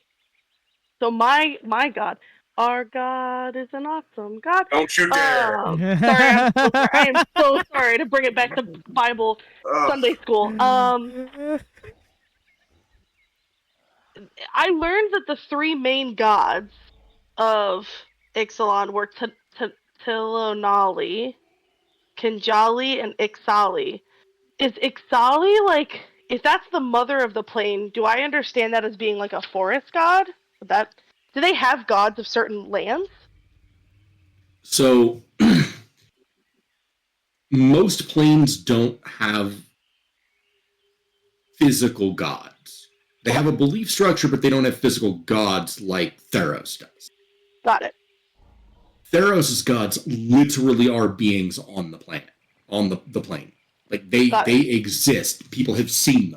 B: So my God, our God is an awesome God.
E: Don't you dare!
B: Sorry, I'm so sorry. I am so sorry to bring it back to Bible
E: Ugh.
B: Sunday school. I learned that the three main gods of Ixalan were Tilonali, Kinjali, and Ixali. Is Ixali like, if that's the mother of the plain, do I understand that as being like a forest god? Do they have gods of certain lands?
C: So most planes don't have physical gods. They have a belief structure, but they don't have physical gods like Theros does.
B: Got it.
C: Theros' gods literally are beings on the planet, on the plane. Like they exist. People have seen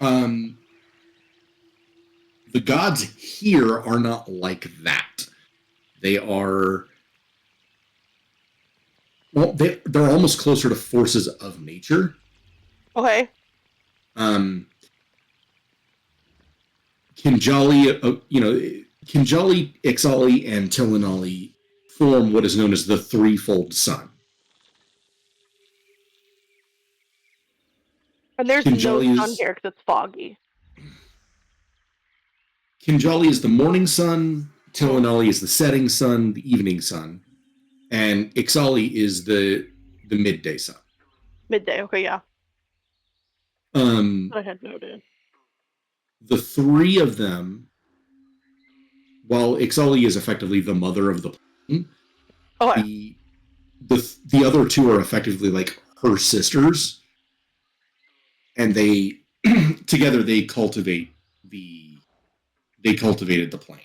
C: them. The gods here are not like that. They are, well, they're almost closer to forces of nature.
B: Okay.
C: Kinjali, Kinjali, Ixali, and Tilinali form what is known as the threefold sun.
B: And there's
C: Kinjali
B: no sun
C: is-
B: here because it's foggy.
C: Kinjali is the morning sun, Tilinali is the setting sun, the evening sun, and Ixali is the midday sun.
B: Midday. Okay, yeah.
C: Um,
B: I had noted.
C: the three of them, while Ixali is effectively the mother of the plane,
B: Okay.
C: the other two are effectively like her sisters, and they together they cultivated the plane.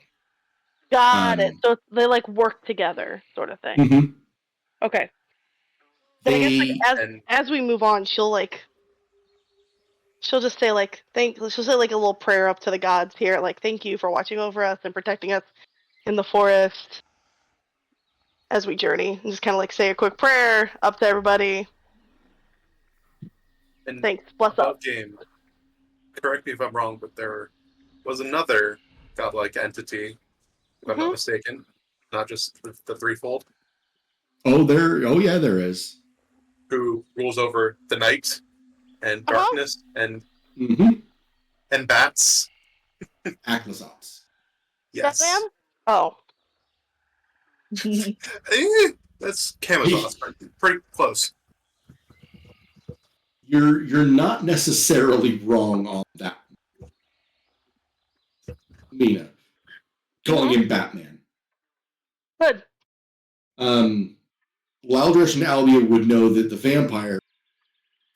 B: Got it. So they like work together, sort of thing.
C: Mm-hmm.
B: Okay. Then I guess like
E: And-
B: as we move on, she'll just say like she'll say like a little prayer up to the gods here, like thank you for watching over us and protecting us in the forest as we journey. And just kind of like say a quick prayer up to everybody.
E: And
B: Thanks. Bless
E: above
B: up.
E: game, correct me if I'm wrong, but there was another godlike entity, if I'm not mistaken, not just the threefold,
C: Oh yeah, there is.
E: who rules over the night and darkness and bats.
C: Aclazats.
E: Yes.
B: Yes, ma'am? Oh.
E: That's Camazotz. Pretty close.
C: You're not necessarily wrong on that. Mina, calling him Batman.
B: Good.
C: Loudrush and Albia would know that the vampire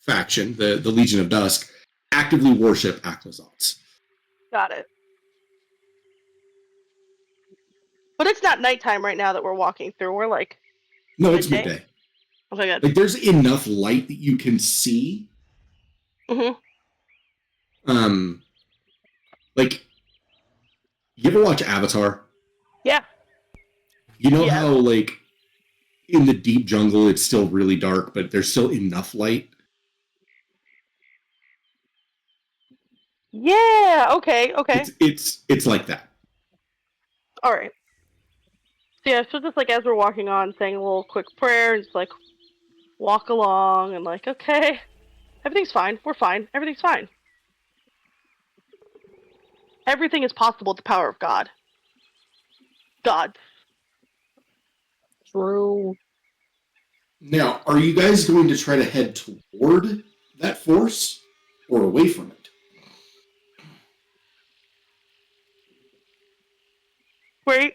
C: faction, the Legion of Dusk, actively worship Aclazats.
B: Got it. But it's not nighttime right now that we're walking through. We're like
C: No, it's midday.
B: Okay, good.
C: Like there's enough light that you can see. Like, you ever watch Avatar?
B: Yeah.
C: You know how like in the deep jungle it's still really dark, but there's still enough light?
B: Yeah, okay.
C: It's like that.
B: Alright. So yeah, so just like as we're walking on, saying a little quick prayer and just like walk along and like, okay, everything's fine. We're fine. Everything's fine. Everything is possible with the power of God. God.
D: True.
C: Now, are you guys going to try to head toward that force or away from it?
B: Great.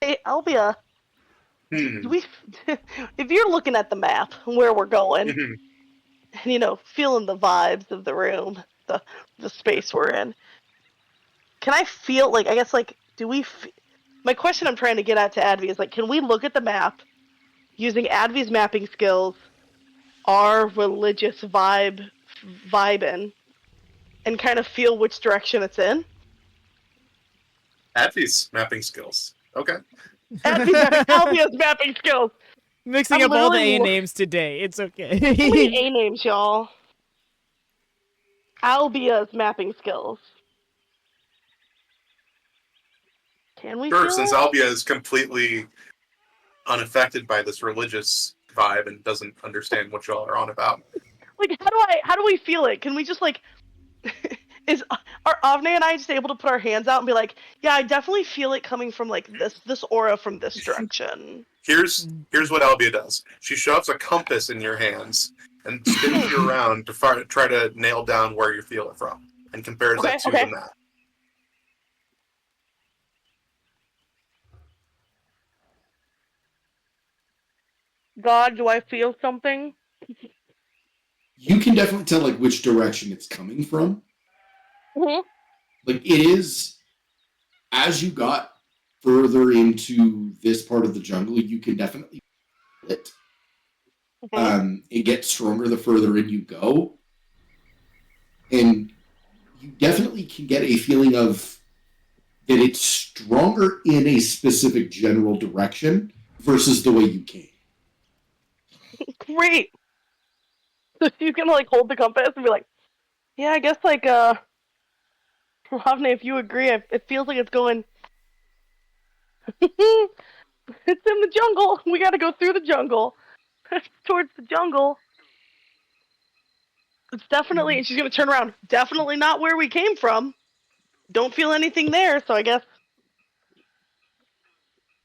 B: Hey, Albia. If you're looking at the map where we're going, and feeling the vibes of the room, the space we're in, can I feel like, I guess like, do we my question I'm trying to get at to Advi is like, can we look at the map using Advi's mapping skills, our religious vibing, and kind of feel which direction it's in?
E: Advi's mapping skills. Okay.
B: Albia's mapping skills.
G: Mixing
B: I'm
G: up all the
B: literally
G: A names today. It's okay.
B: How many A names, y'all? Albia's mapping skills. Can we
E: Sure,
B: feel
E: since
B: it?
E: Albia is completely unaffected by this religious vibe and doesn't understand what y'all are on about.
B: Like, how do we feel it? Can we just like are Avne and I just able to put our hands out and be like, yeah, I definitely feel it coming from like this aura from this direction.
E: Here's what Albia does. She shoves a compass in your hands and spins you around to try to nail down where you feel it from, and compares that to the map.
B: God, do I feel something?
C: You can definitely tell like which direction it's coming from.
B: Mm-hmm.
C: Like it is, as you got further into this part of the jungle, you can definitely feel it.
B: Mm-hmm.
C: It gets stronger the further in you go, and you definitely can get a feeling of that it's stronger in a specific general direction versus the way you came.
B: Great. So you can like hold the compass and be like, yeah, I guess like Avne, if you agree, it feels like it's going. It's in the jungle. We gotta go through the jungle. Towards the jungle. It's definitely, and she's gonna turn around. Definitely not where we came from. Don't feel anything there, so I guess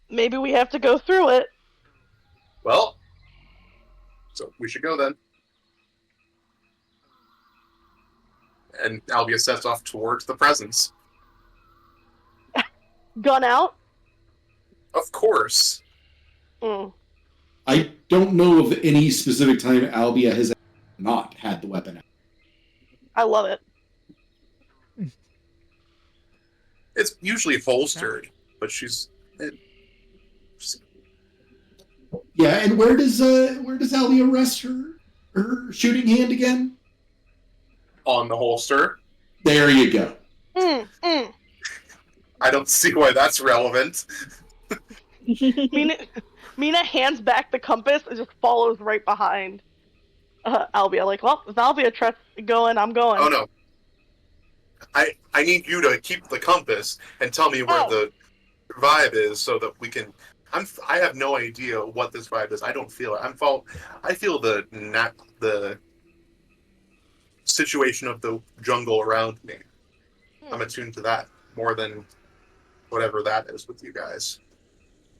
B: maybe we have to go through it.
E: Well, so we should go then. And Albia sets off towards the presence.
B: Gun out?
E: Of course.
B: Mm.
C: I don't know of any specific time Albia has not had the weapon out.
B: I love it.
E: It's usually holstered, but she's.
C: Yeah, and where does Albia rest her shooting hand again?
E: On the holster.
C: There you go.
E: I don't see why that's relevant.
B: Mina hands back the compass and just follows right behind Albia. Like, well, if Albia trusts going, I'm going.
E: Oh no. I need you to keep the compass and tell me where the vibe is so that we can. I have no idea what this vibe is. I don't feel it. I feel the situation of the jungle around me. I'm attuned to that more than whatever that is with you guys.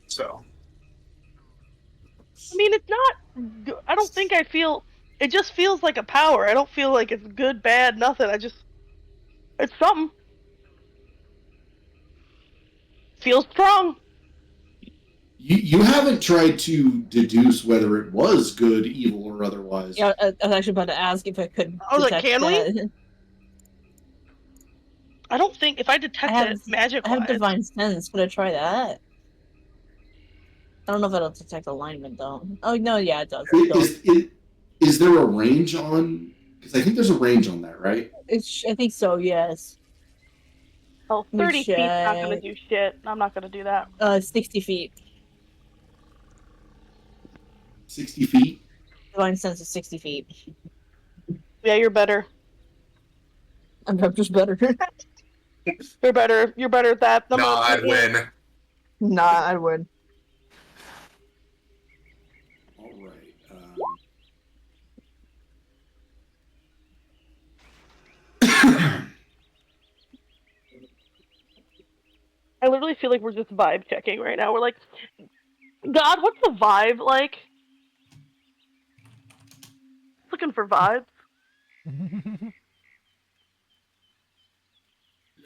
E: So.
B: I mean, it's not. I don't think I feel. It just feels like a power. I don't feel like it's good, bad, nothing. It's something. Feels strong.
C: You haven't tried to deduce whether it was good, evil, or otherwise.
D: Yeah, I was actually about to ask if I could.
B: I was like, can
D: that.
B: we? I don't think if I detect it magic.
D: I have divine sense. Could I try that? I don't know if it'll detect alignment though. Oh no, yeah, it does.
C: Is there a range on? Because I think there's a range on that, right?
D: I think so. Yes.
B: Oh, 30 feet's not gonna do shit. I'm not gonna do that.
D: 60 feet.
C: 60 feet?
D: Divine sense is 60 feet.
B: Yeah, you're better.
D: I'm just better.
B: You're better. You're better at that.
E: I'd win.
D: Nah, I would.
C: All right.
B: I literally feel like we're just vibe checking right now. We're like, God, what's the vibe like? Looking for vibes.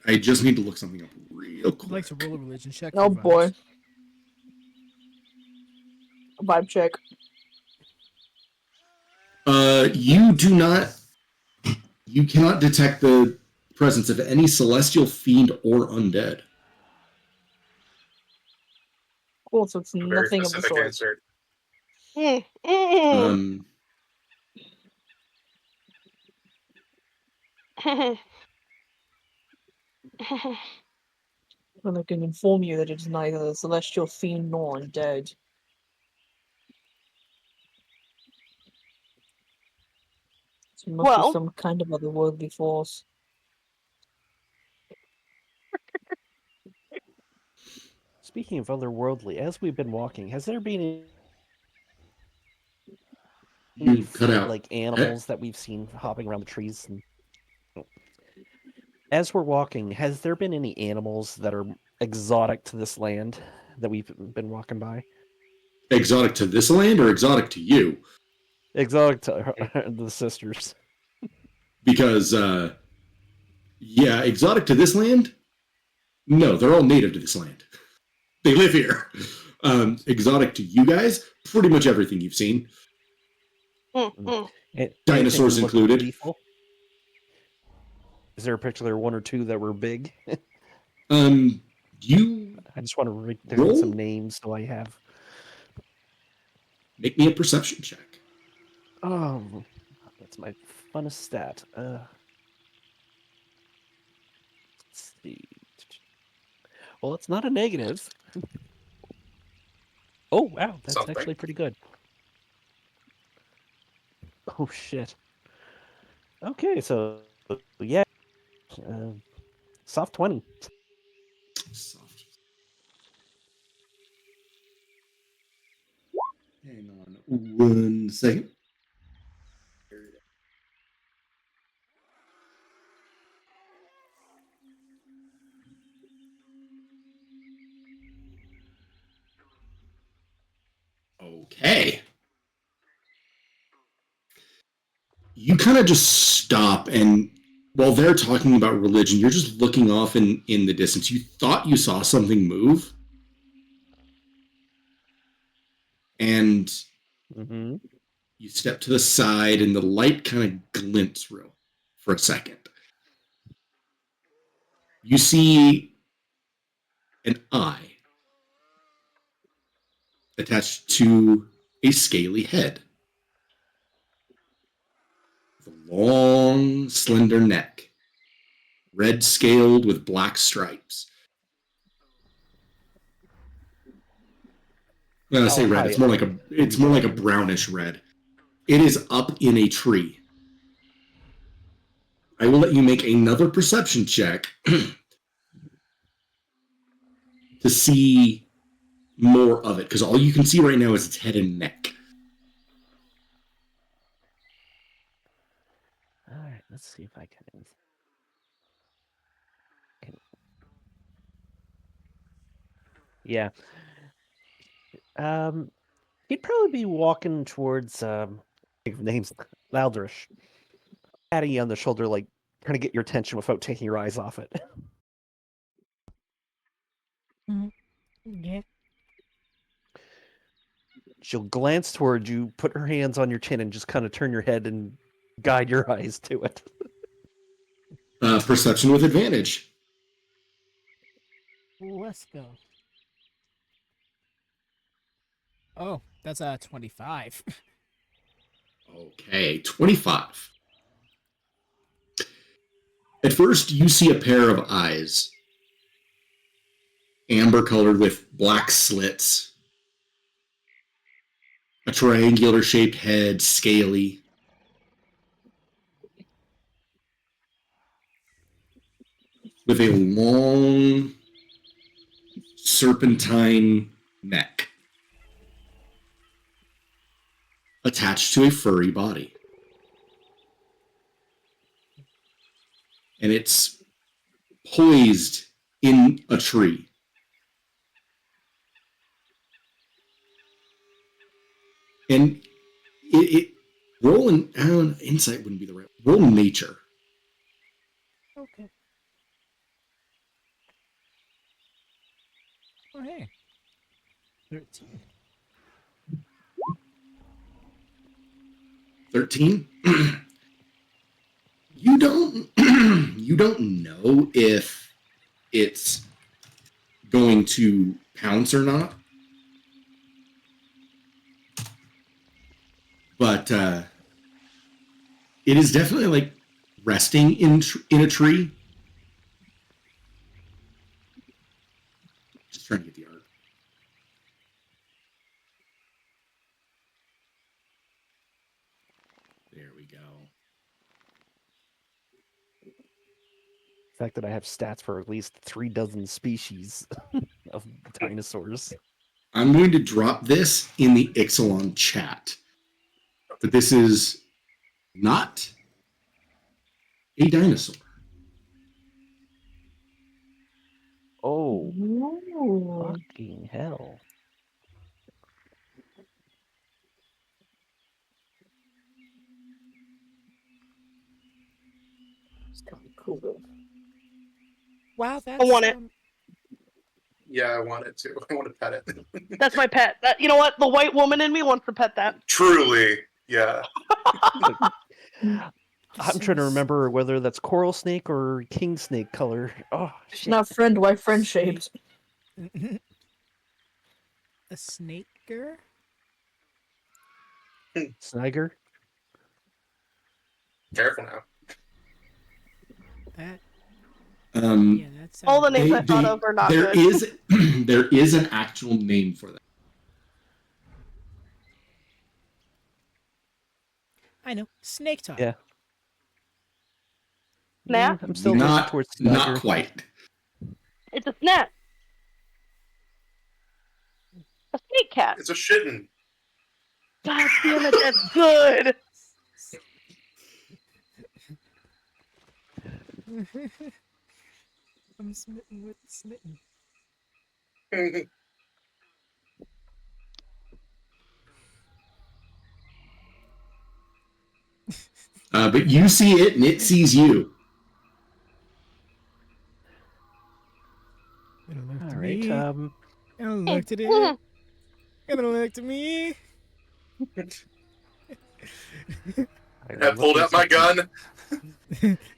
C: I just need to look something up real quick.
G: I'd like to roll a religion check.
D: Oh
G: for
D: boy.
G: vibes.
D: Vibe check.
C: You cannot detect the presence of any celestial fiend or undead.
D: sequel, so it's
E: A very
D: nothing of the
E: specific
D: sort.
E: answer.
C: Um,
D: And I can inform you that it is neither the celestial fiend nor undead. It must be
B: Well-
D: some kind of otherworldly force.
F: Speaking of otherworldly, as we've been walking, has there been any
C: you cut out.
F: like animals that we've seen hopping around the trees? And as we're walking, has there been any animals that are exotic to this land that we've been walking by?
C: Exotic to this land or exotic to you?
F: Exotic to the sisters.
C: Because, yeah, exotic to this land? No, they're all native to this land. They live here. Exotic to you guys? Pretty much everything you've seen. Dinosaurs included.
F: Lethal? Is there a particular one or two that were big?
C: You
F: I just want to write down some names so I have.
C: Make me a perception check.
F: Oh, that's my funnest stat. Let's see. Well, it's not a negative. Oh, wow, that's
E: Something.
F: actually pretty good. Oh, shit. Okay, so, yeah. Soft 20.
C: Soft. Hang on 1 second. Okay. You kind of just stop, and while they're talking about religion, you're just looking off in the distance. You thought you saw something move, and you step to the side, and the light kind of glints for a second. You see an eye attached to a scaly head. With a long, slender neck, red scaled with black stripes. When I say red, it's more like a brownish red. It is up in a tree. I will let you make another perception check to see more of it, because all you can see right now is its head and neck.
F: All right, let's see if I can. Yeah. He'd probably be walking towards names Loudrish. Patting you on the shoulder, like trying to get your attention without taking your eyes off it.
A: Yeah.
F: She'll glance towards you, put her hands on your chin, and just kind of turn your head and guide your eyes to it.
C: Perception with advantage.
A: Let's go. Oh, that's a 25.
C: Okay, 25. At first, you see a pair of eyes, amber colored with black slits, a triangular shaped head, scaly. With a long serpentine neck attached to a furry body. And it's poised in a tree. And rolling insight wouldn't be the right. Roll nature.
A: Okay. Oh, hey. 13.
C: 13. You don't know if it's going to pounce or not. but it is definitely like resting in a tree. Just trying to get the art. There we go.
F: The fact that I have stats for at least 3 dozen species of dinosaurs.
C: I'm going to drop this in the Ixalan chat. But this is not a dinosaur.
F: Oh,
D: Ooh.
F: fucking hell.
D: It's kind of cool.
A: Wow, that's
B: want it.
E: Yeah, I want it to. I want to pet it.
B: That's my pet. That, you know what? The white woman in me wants to pet that.
E: Truly, yeah.
F: I'm trying to remember whether that's coral snake or king snake color. Oh,
D: It's
F: shit.
D: not friend, why friend shaped?
A: A snaker?
F: Sniger?
E: Careful now.
A: That
C: Um,
A: yeah, that's
B: All the names I thought of are not
C: there
B: good.
C: is there is an actual name for that.
A: I know. Snake talk.
F: Yeah.
B: Snap?
F: I'm still leaning
C: Not
F: towards
C: not
F: Sniger.
C: quite.
B: It's a snap. A snake cat.
E: It's a shitten.
B: God damn it, that's good.
A: I'm smitten with smitten.
C: But you see it and it sees you.
F: All right.
A: It'll look at it. It'll look to me.
E: I pulled out my gun.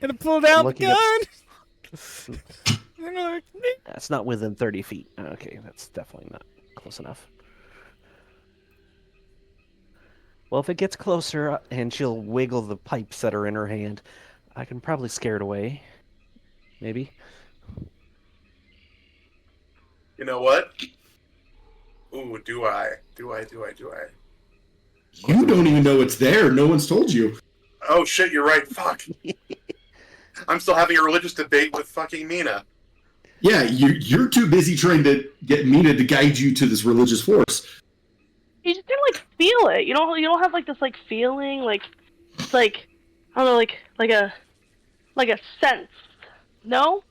A: It'll pull out the
F: Looking up-
A: gun. It'll look at me.
F: That's not within 30 feet. Okay, that's definitely not close enough. Well, if it gets closer and she'll wiggle the pipes that are in her hand, I can probably scare it away. Maybe.
E: You know what? Ooh, do I?
C: You don't even know it's there. No one's told you.
E: Oh shit, you're right. Fuck. I'm still having a religious debate with fucking Mina.
C: Yeah, you're too busy trying to get Mina to guide you to this religious force.
B: You just kind of like feel it. You don't have like this like feeling like it's like I don't know like a sense. No?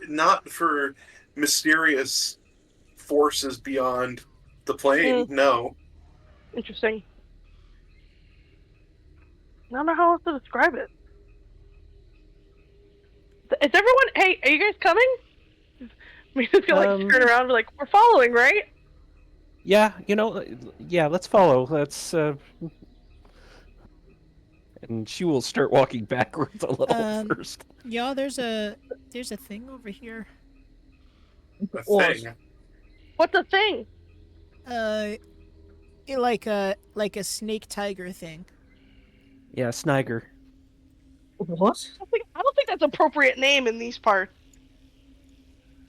E: Not for mysterious forces beyond the plane. No.
B: Interesting. I don't know how else to describe it. Is everyone? Hey, are you guys coming? We're just gonna like turn around and be like, we're following, right?
F: Yeah, let's follow. Let's and she will start walking backwards a little first.
A: Y'all, there's a thing over here.
E: A thing.
B: What's the thing?
A: Like a snake tiger thing.
F: Yeah, Sniger.
D: What?
B: I don't think that's an appropriate name in these parts.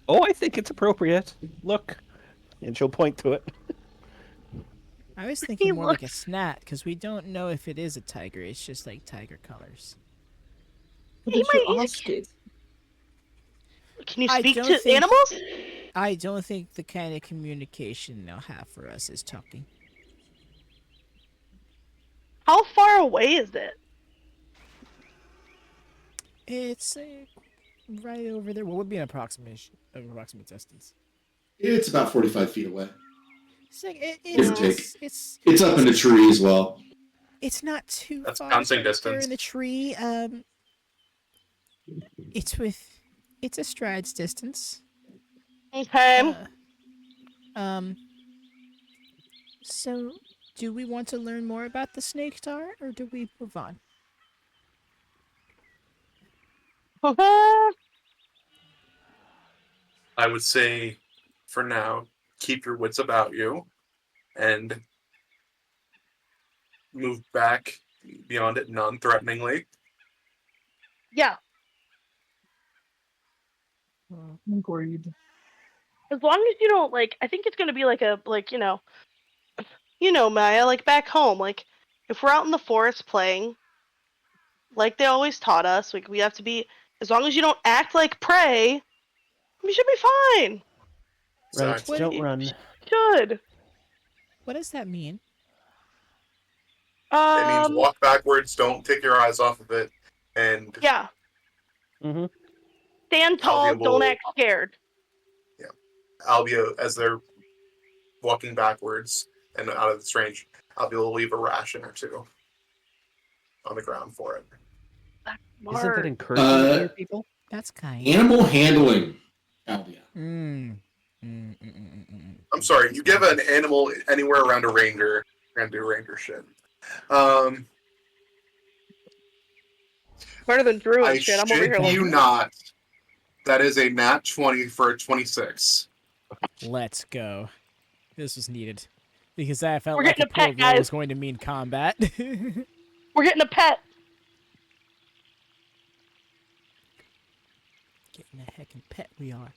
F: Oh, I think it's appropriate. Look. And she'll point to it.
A: I was thinking more like a snat, because we don't know if it is a tiger. It's just like tiger colors.
D: What did you ask it?
B: Can you
A: I
B: speak
A: don't
B: to
A: think-
B: animals?
A: I don't think the kind of communication they'll have for us is talking.
B: How far away is it?
A: It's right over there. What would be an approximate distance?
C: It's about 45 feet away.
A: It's like
C: Give or take.
A: it's
C: It's up in a tree as well.
A: It's not too
E: That's
A: far.
E: bouncing
A: It's right
E: distance.
A: there in the tree. It's a stride's distance.
B: Okay.
A: So, do we want to learn more about the snake tar, or do we move on?
E: I would say, for now, keep your wits about you, and move back beyond it non-threateningly.
B: Yeah,
D: Agreed.
B: as long as you don't like. I think it's gonna be like a Maya, like back home, like if we're out in the forest playing, like they always taught us, like we have to be. As long as you don't act like prey, we should be fine.
F: Right,
E: Exactly.
F: don't run.
B: Should.
G: What does that mean?
E: It means
B: Um.
E: walk backwards, don't take your eyes off of it, and
B: Yeah.
F: Mm-hmm.
B: Stand tall.
E: Albia
B: Don't
E: will-
B: act scared.
E: Albia, as they're walking backwards and out of its range, Albia will leave a ration or two on the ground for it.
F: Isn't that
B: Smart.
F: encouraging to your people?
G: That's kind.
C: Animal handling, Albia.
E: I'm sorry, you give an animal anywhere around a ranger, you're gonna do ranger shit.
B: Better than druid
E: I
B: shit. I'm over
E: shit
B: here like.
E: you not. That is a nat 20 for a 26.
G: Let's go. This was needed. Because I felt
B: We're
G: like
B: getting
G: a
B: a pet,
G: pro roll
B: guys.
G: was going to mean combat.
B: We're getting a pet.
G: Getting a heckin' pet we are.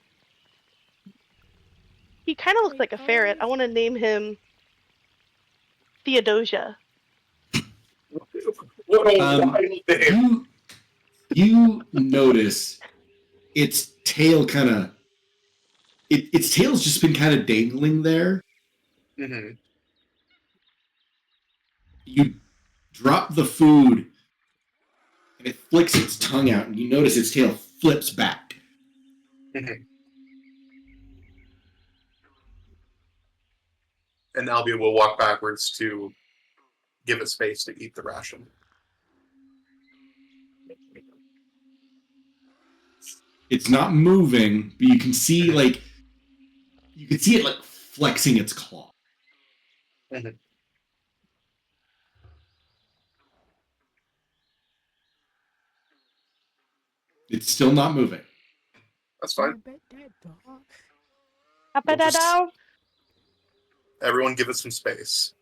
B: He kind of looks like a ferret. I want to name him Theodosia.
E: What a
C: Um,
E: wild name.
C: You notice its tail kind of its tail's just been kind of dangling there.
E: Mm-hmm.
C: You drop the food and it flicks its tongue out, and you notice its tail flips back.
E: Mm-hmm. And Albia will walk backwards to give it space to eat the ration.
C: It's not moving, but you can see it like flexing its claw.
E: Mm-hmm.
C: It's still not moving.
E: That's fine.
B: Up
E: We'll
B: and down.
E: Everyone give it some space.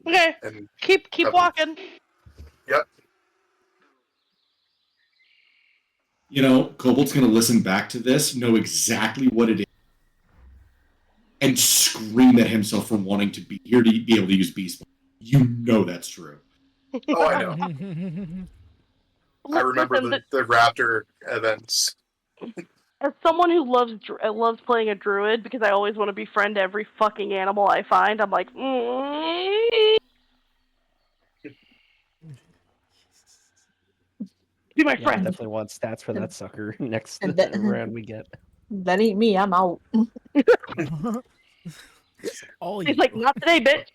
B: Okay.
E: And
B: Keep walking.
E: Yep.
C: You know, Kobold's going to listen back to this, know exactly what it is, and scream at himself for wanting to be here to be able to use beast. You know that's true.
E: Oh, I know. I remember
B: Listen,
E: the raptor events.
B: as someone who loves playing a druid because I always want to befriend every fucking animal I find, I'm like, be my
F: Yeah, I
B: friend.
F: definitely want stats for that sucker next
D: And that-
F: round we get.
D: That ain't me. I'm out.
G: All
B: He's
G: you.
B: like, not today, bitch.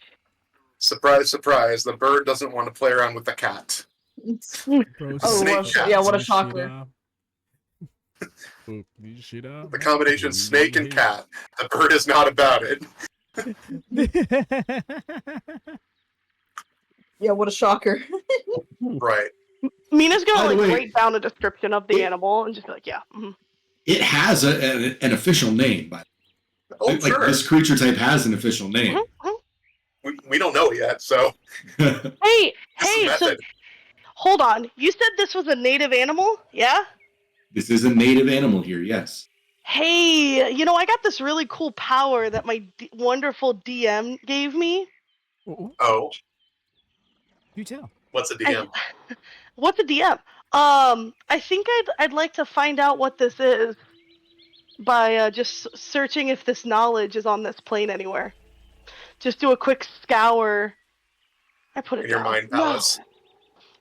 E: Surprise, surprise, the bird doesn't want to play around with the cat.
G: Bro,
D: Oh,
E: Snake
D: well,
E: cat.
D: yeah, what a shocker.
E: The combination snake and cat. The bird is not about it.
D: Yeah, what a shocker.
E: Right.
B: Mina's
C: By
B: gonna
C: the
B: like
C: way,
B: write down a description of the
C: it-
B: animal and just be like, yeah.
C: It has an official name, but
E: Oh,
C: like
E: sure.
C: this creature type has an official name.
E: We don't know yet, so
B: Hey,
E: this is
B: so
E: method.
B: hold on. You said this was a native animal, yeah?
C: This is a native animal here, yes.
B: Hey, I got this really cool power that my wonderful DM gave me.
E: Oh,
G: You tell.
E: what's a DM?
B: What's a DM? I think I'd like to find out what this is by just searching if this knowledge is on this plane anywhere. Just do a quick scour. I put it
E: In your
B: down.
E: mind
B: No.
E: palace?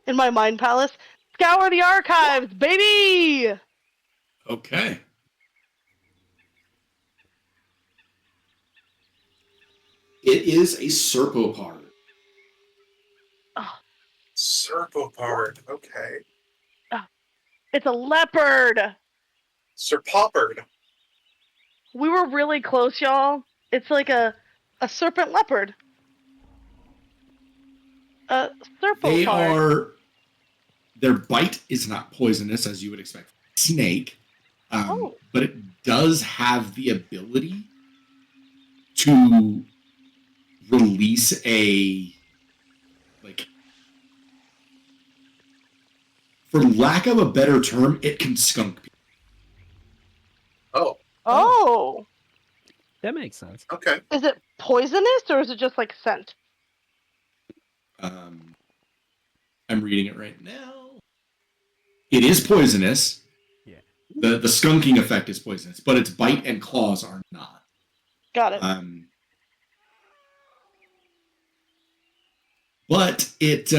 B: In my mind palace. Scour the archives, baby!
C: Okay. It is a serpopard.
E: Serpopard. Okay.
B: It's a leopard!
E: Serpopard.
B: We were really close, y'all. It's like a serpent leopard. A
C: They
B: serpopard.
C: their bite is not poisonous as you would expect from a snake,
B: Oh.
C: but it does have the ability to release a for lack of a better term, it can skunk people.
E: Oh,
B: Oh.
F: That makes sense.
E: okay.
B: Is it poisonous or is it just like scent?
C: I'm reading it right now. It is poisonous.
G: Yeah.
C: The skunking effect is poisonous, but its bite and claws are not.
B: Got it.
C: But it's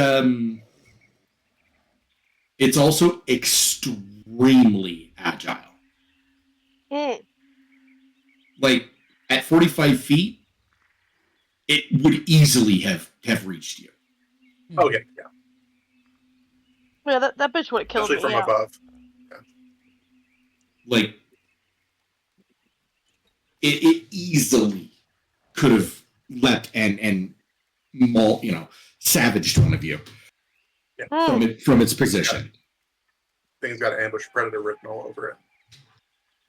C: also extremely agile.
B: Mm.
C: Like at 45 feet, it would easily have reached you.
E: Oh yeah.
B: Yeah, that bitch would have killed
E: Especially
B: me.
E: from above.
C: Like it easily could have leapt and savaged one of you from its position.
E: Thing's got ambush predator written all over it.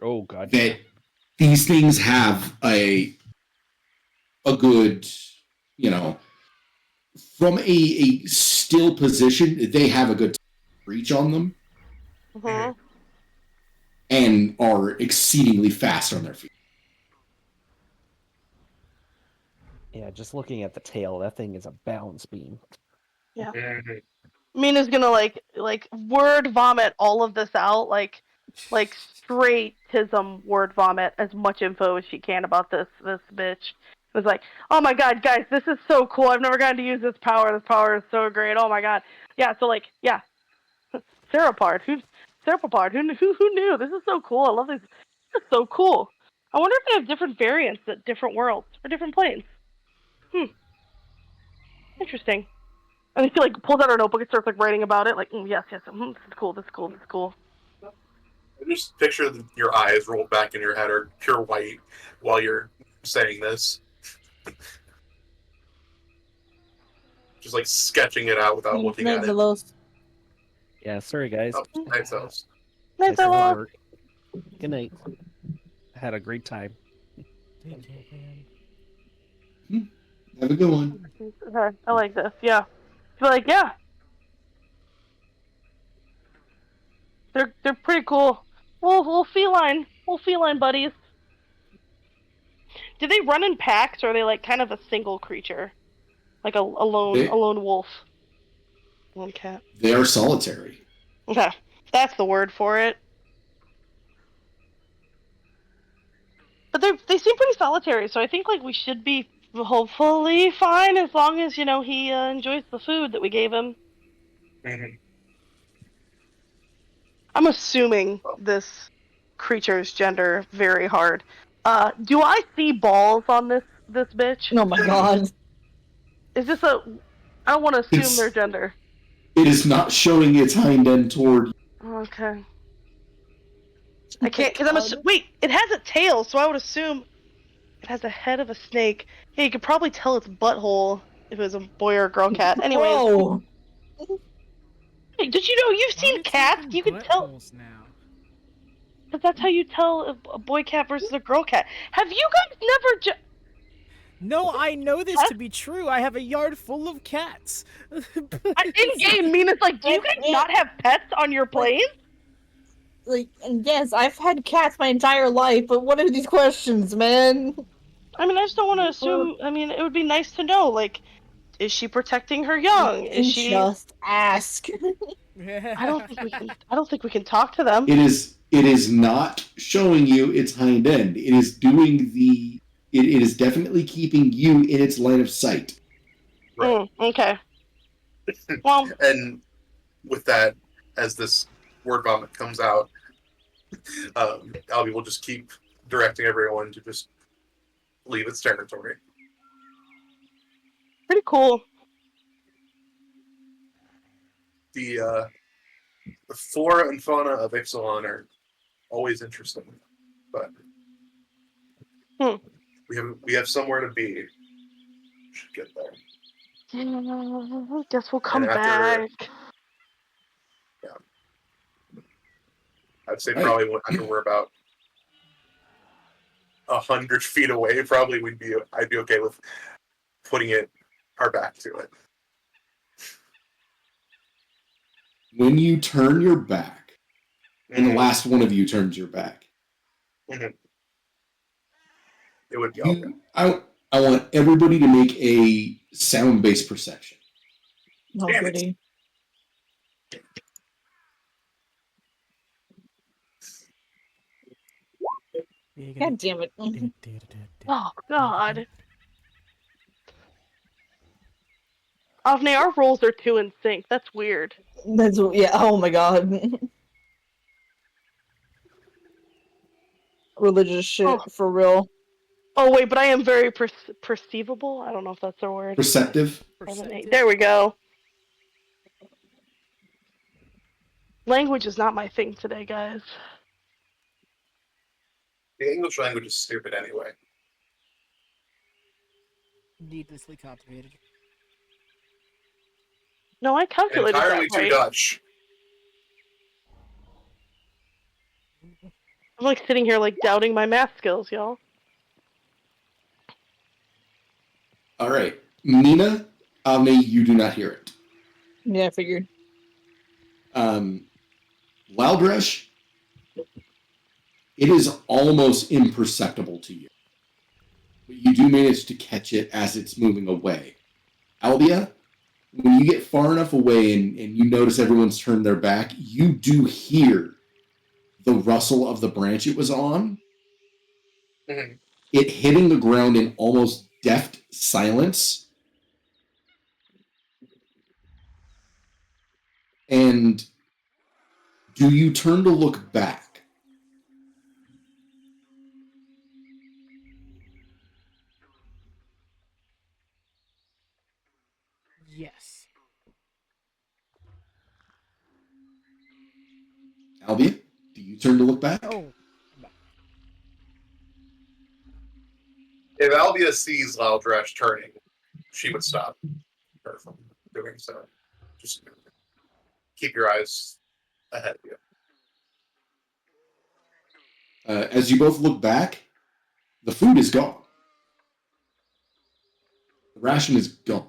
F: Oh god.
C: That these things have a good, from a still position, they have a good reach on them.
B: Mm-hmm.
C: And are exceedingly fast on their feet.
F: Yeah, just looking at the tail, that thing is a balance beam.
B: Yeah.
E: Mm-hmm.
B: Mina's gonna like word vomit all of this out, like straight tism word vomit as much info as she can about this bitch. It was like, oh my god, guys, this is so cool. I've never gotten to use this power. This power is so great. Oh my god. Yeah, so like, yeah. Serapard. Who knew? This is so cool. I love this. This is so cool. I wonder if they have different variants at different worlds or different planes. Interesting. And she like pulls out her notebook and starts like writing about it. Like, yes, this is cool. This is cool.
E: I just picture your eyes rolled back in your head are pure white while you're saying this. Just like sketching it out without looking at it.
F: Yeah, sorry guys.
E: Oh, nice house.
B: Nice
F: Nice
B: hello.
F: work. Good night. Had a great time.
C: Have a good one.
B: Okay, I like this. Yeah. Feel like they're pretty cool. We'll feline buddies. Do they run in packs or are they like kind of a single creature, like a lone wolf, lone cat?
C: They are solitary.
B: Okay, that's the word for it. But they seem pretty solitary, so I think like we should be hopefully fine as long as he enjoys the food that we gave him.
E: Mm-hmm.
B: I'm assuming this creature's gender very hard. Do I see balls on this bitch?
D: Oh my god.
B: Is this I don't want to assume their gender.
C: It is not showing its hind end toward you.
B: Okay. I can't because wait. It has a tail, so I would assume it has a head of a snake. Yeah, you could probably tell its butthole if it was a boy or a girl cat. Anyways.
D: Whoa.
B: Hey, did you know you've seen cats? You can tell.
G: Now.
B: But that's how you tell a boy cat versus a girl cat. Have you guys never
G: No, I know this to be true. I have a yard full of cats.
B: in game, Mina's like, do you guys not have pets on your planes?
D: Like, yes, I've had cats my entire life, but what are these questions, man?
B: I mean, I just don't want to assume. I mean, it would be nice to know, like, is she protecting her young? Is she?
D: Just ask.
B: I don't think we can talk to them.
C: It is not showing you its hind end. It is doing it is definitely keeping you in its line of sight.
E: Right.
B: Okay. Well,
E: and with that, as this word vomit comes out, Albie will just keep directing everyone to just leave its territory.
B: pretty cool.
E: The flora and fauna of Ixalan are always interesting, but we have somewhere to be. Should get there.
B: Guess we'll come
E: after-
B: back.
E: I'd say probably after we're about 100 feet away, probably I'd be okay with putting our back to it.
C: when you turn your back, and the
E: Mhm.
C: last one of you turns your back,
E: It would be okay.
C: I want everybody to make a sound-based perception.
D: Oh,
E: Damn it.
D: goody. God damn it.
B: Oh God. Avne, our rolls are 2 in sync. That's weird.
D: That's yeah. Oh my god. Religious shit
B: Oh.
D: for real.
B: Oh wait, but I am very perceivable. I don't know if that's a word.
C: Perceptive.
B: There we go. Language is not my thing today, guys.
E: The English language is stupid anyway.
A: Needlessly complicated.
B: No, I calculated
E: Entirely
B: that
E: too
B: right.
E: Dutch.
B: I'm like sitting here like doubting my math skills, y'all.
C: All right, Nina, Avni, you do not hear it.
D: Yeah, I figured.
C: Loudrush, it is almost imperceptible to you, but you do manage to catch it as it's moving away. Albia, when you get far enough away and you notice everyone's turned their back, you do hear the rustle of the branch it was on.
E: Mhm.
C: It hitting the ground in almost deft silence. And do you turn to look back?
A: Yes.
C: Albia, do you turn to look back?
A: Oh.
E: If Albia sees Loudrush turning, she would stop her from doing so. Just keep your eyes ahead of you.
C: As you both look back, the food is gone. The ration is gone.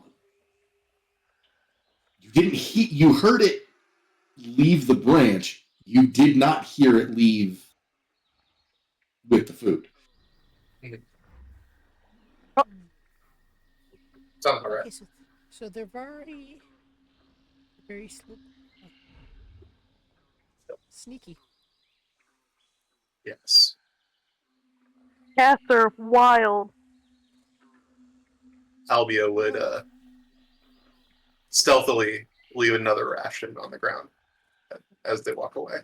C: You heard it leave the branch. You did not hear it leave with the food.
E: Sounds all right.
A: Okay, so they're very sneaky.
E: Yes.
B: Cats are wild.
E: Albia would stealthily leave another ration on the ground as they walk away.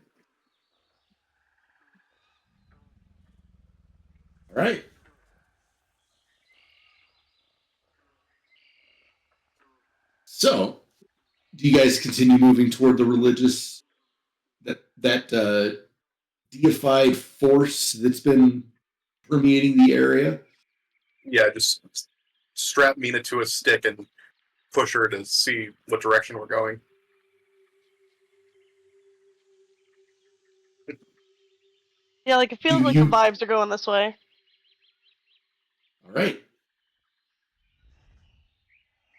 C: All right. So, do you guys continue moving toward the religious that deified force that's been permeating the area?
E: Yeah, just strap Mina to a stick and push her to see what direction we're going.
B: Yeah, like it feels
C: Do
B: like the
C: you-
B: vibes are going this way.
C: All right.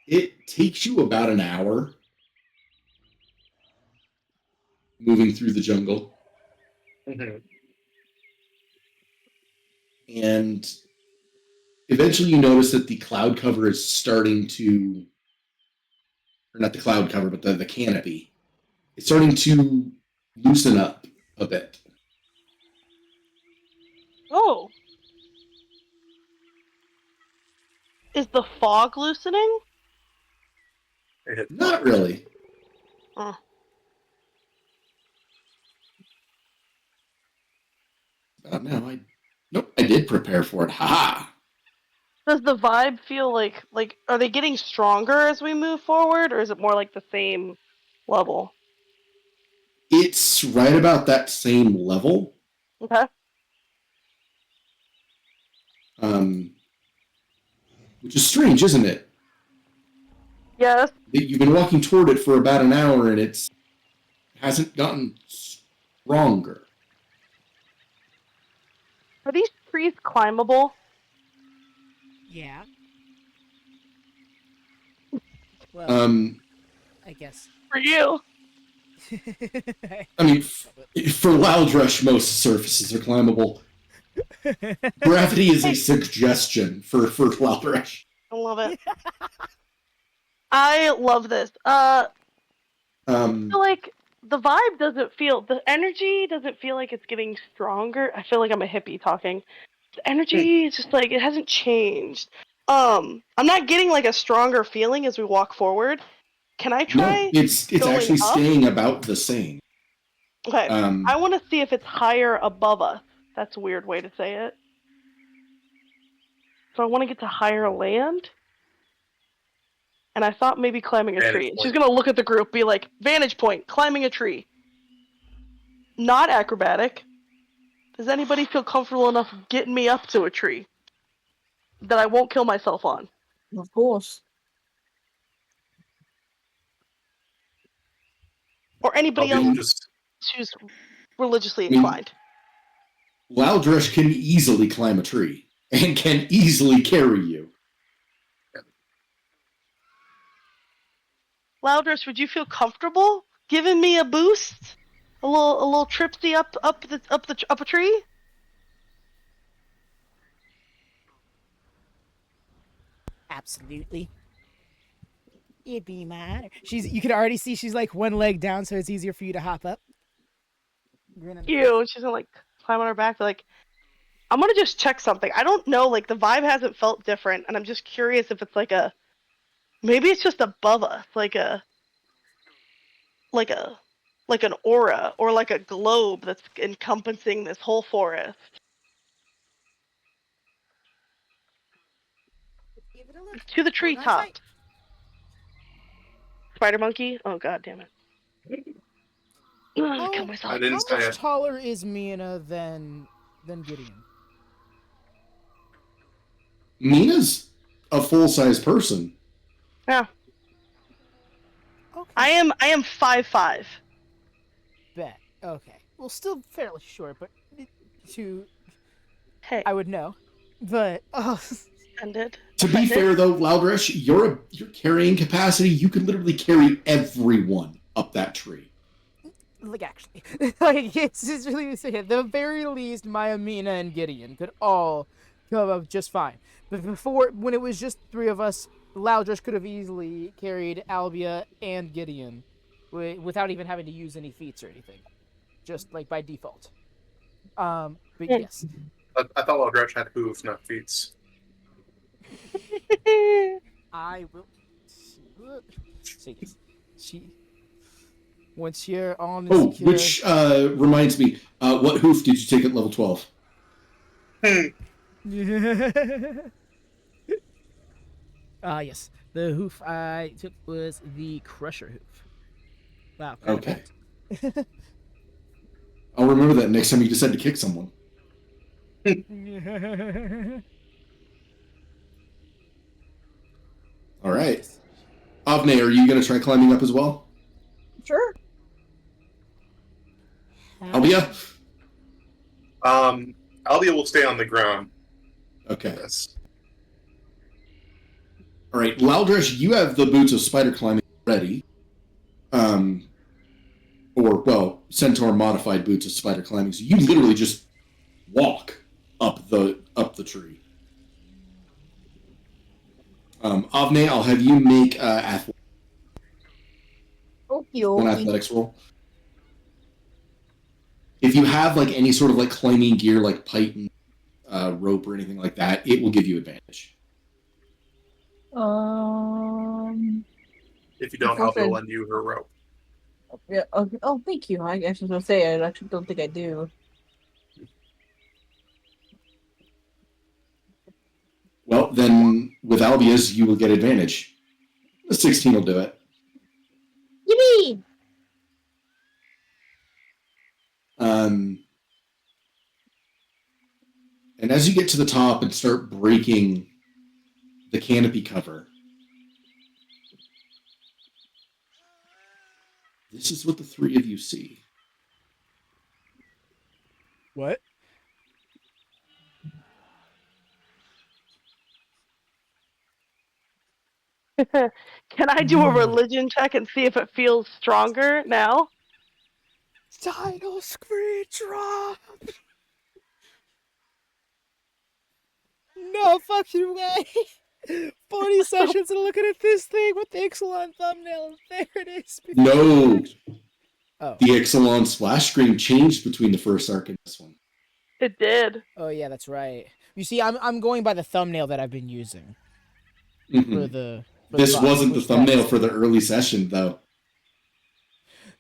C: It takes you about an hour moving through the jungle.
E: Mm-hmm.
C: And eventually you notice that the cloud cover is starting to, or not the cloud cover, but the canopy. It's starting to loosen up a bit.
B: Oh. Is the fog loosening?
C: Not really.
B: Oh.
C: About now, nope, I did prepare for it. Ha!
B: Does the vibe feel like are they getting stronger as we move forward, or is it more like the same level?
C: It's right about that same level.
B: Okay.
C: Which is strange, isn't it?
B: Yes.
C: You've been walking toward it for about an hour, and it hasn't gotten stronger.
B: Are these trees climbable?
A: Yeah. Well,
C: Um,
A: I guess
B: For you.
C: I mean, for Loudrush, most surfaces are climbable. Gravity is a suggestion for Loudrush.
B: I love it. I love this. I feel like the vibe doesn't feel, the energy doesn't feel like it's getting stronger. I feel like I'm a hippie talking. The energy is just like, it hasn't changed. I'm not getting like a stronger feeling as we walk forward. Can I try?
C: No, it's
B: going
C: actually
B: up?
C: staying about the same.
B: Okay. I want to see if it's higher above us. That's a weird way to say it. So I want to get to higher land. And I thought maybe climbing a tree. She's going to look at the group, be like, vantage point, climbing a tree. Not acrobatic. Does anybody feel comfortable enough getting me up to a tree that I won't kill myself on?
D: Of course.
B: Or anybody else who's religiously inclined?
C: Loudrush can easily climb a tree and can easily carry you.
B: Loudrush, would you feel comfortable giving me a boost? A little tripsy up a tree?
A: Absolutely. It'd be mine. You can already see she's like one leg down, so it's easier for you to hop up.
B: Ew, she's gonna like climb on her back. Like, I'm gonna just check something. I don't know, like the vibe hasn't felt different, and I'm just curious if it's like maybe it's just above us, like an aura or like a globe that's encompassing this whole forest. To the treetop. Spider monkey? Oh god damn it. Kill myself.
A: How much taller is Mina than Gideon?
C: Mina's a full-size person.
B: Yeah.
A: Okay.
B: I am 5'5".
A: Bet. Okay. Well, still fairly short, but
B: hey,
A: I would know. But
C: to be fair though, Loudrush, your carrying capacity, you could literally carry everyone up that tree.
A: Like actually, like it's really at the very least, Maya, Mina, and Gideon could all come up just fine. But before, when it was just three of us, Loudrush could have easily carried Albia and Gideon without even having to use any feats or anything, just like by default. But yes,
E: I thought Loudrush had hooves, not feats.
A: I will. So yes, once you're on.
C: Which reminds me, what hoof did you take at level 12?
A: Yes. The hoof I took was the Crusher hoof. Wow.
C: Okay. I'll remember that next time you decide to kick someone. All right. Avne, are you going to try climbing up as well?
D: Sure.
C: Albia?
E: Albia will stay on the ground.
C: Okay.
E: Yes.
C: All right, Loudrush, you have the boots of spider climbing ready. Centaur modified boots of spider climbing. So you literally just walk up the tree. Avne, I'll have you make an athletics roll. If you have like any sort of like climbing gear, like python, rope, or anything like that, it will give you advantage.
E: If you don't, Albia will lend you her rope.
D: Yeah. Okay. Oh, thank you. I was gonna say I actually don't think I do.
C: Well, then with Albia's, you will get advantage. The 16 will do it.
D: Yippee!
C: And as you get to the top and start breaking the canopy cover, this is what the three of you see.
A: What?
B: Can I do a religion check and see if it feels stronger now?
G: Title screen drop. No fucking way. 40 sessions and looking at this thing with the Ixalan thumbnail. There it is.
C: No,
A: Oh.
C: the Ixalan splash screen changed between the first arc and this one.
B: It did.
A: Oh yeah, that's right. You see, I'm going by the thumbnail that I've been using
C: Mhm.
A: for the.
C: This wasn't the
A: which
C: thumbnail
A: that's-
C: for the early session, though.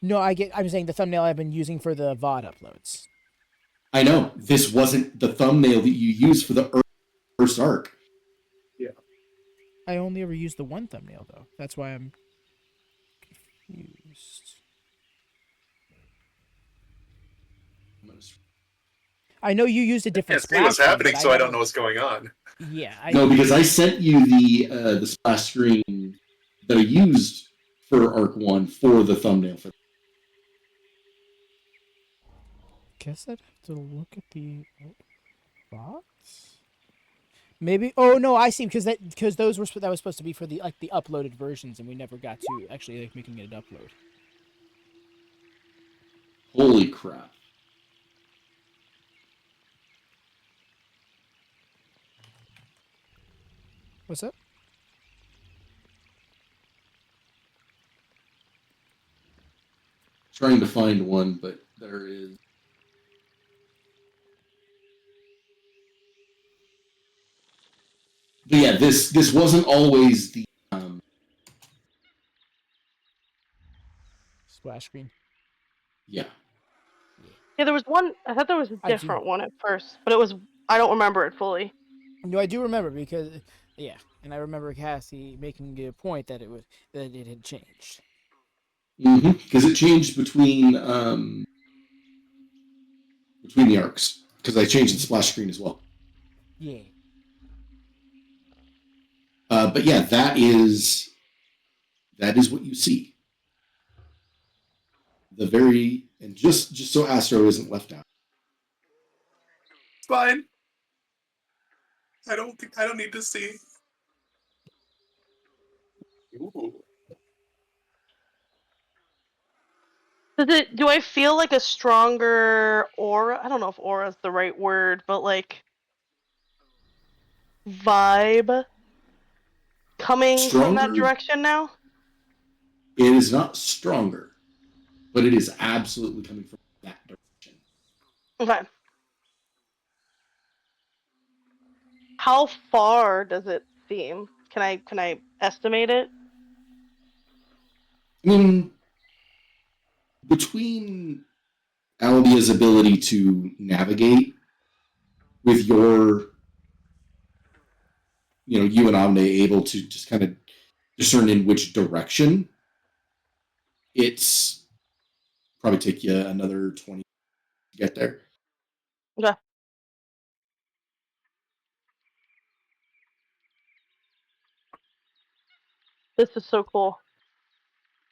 A: No, I'm saying the thumbnail I've been using for the VOD uploads.
C: I know this wasn't the thumbnail that you used for the first arc.
A: I only ever used the one thumbnail though. That's why I'm confused. I know you used a
E: I
A: different.
E: can't see what's
A: splash screen,
E: happening,
A: but
E: so I don't
A: never-
E: know what's going on.
A: Yeah.
C: No, because I sent you the splash screen that I used for arc 1 for the thumbnail for.
A: Guess I'd have to look at the box. Maybe. Oh no, I see. Because that was supposed to be for the the uploaded versions, and we never got to actually making it an upload.
C: Holy crap!
A: What's up?
C: Trying to find one, but there is. But yeah, this wasn't always the
A: Splash screen.
C: yeah.
B: Yeah, there was one. I thought there was a
A: I do.
B: different one at first, but it was. I don't remember it fully.
A: No, I do remember because yeah, and I remember Cassie making a point that it had changed.
C: Because it changed between the arcs. Because I changed the splash screen as well.
A: Yeah.
C: But yeah, that is what you see. The very and just so Astro isn't left out.
E: It's fine. I don't need to see. Ooh.
B: Do I feel like a stronger aura? I don't know if aura is the right word, but like vibe coming from that
C: Stronger?
B: direction now?
C: It is not stronger, but it is absolutely coming from that direction.
B: Okay. How far does it seem? Can I estimate it?
C: I mean, between Albia's ability to navigate with your, you and Omne able to just kind of discern in which direction, it's probably take you another 20 to get there.
B: Okay. This is so cool.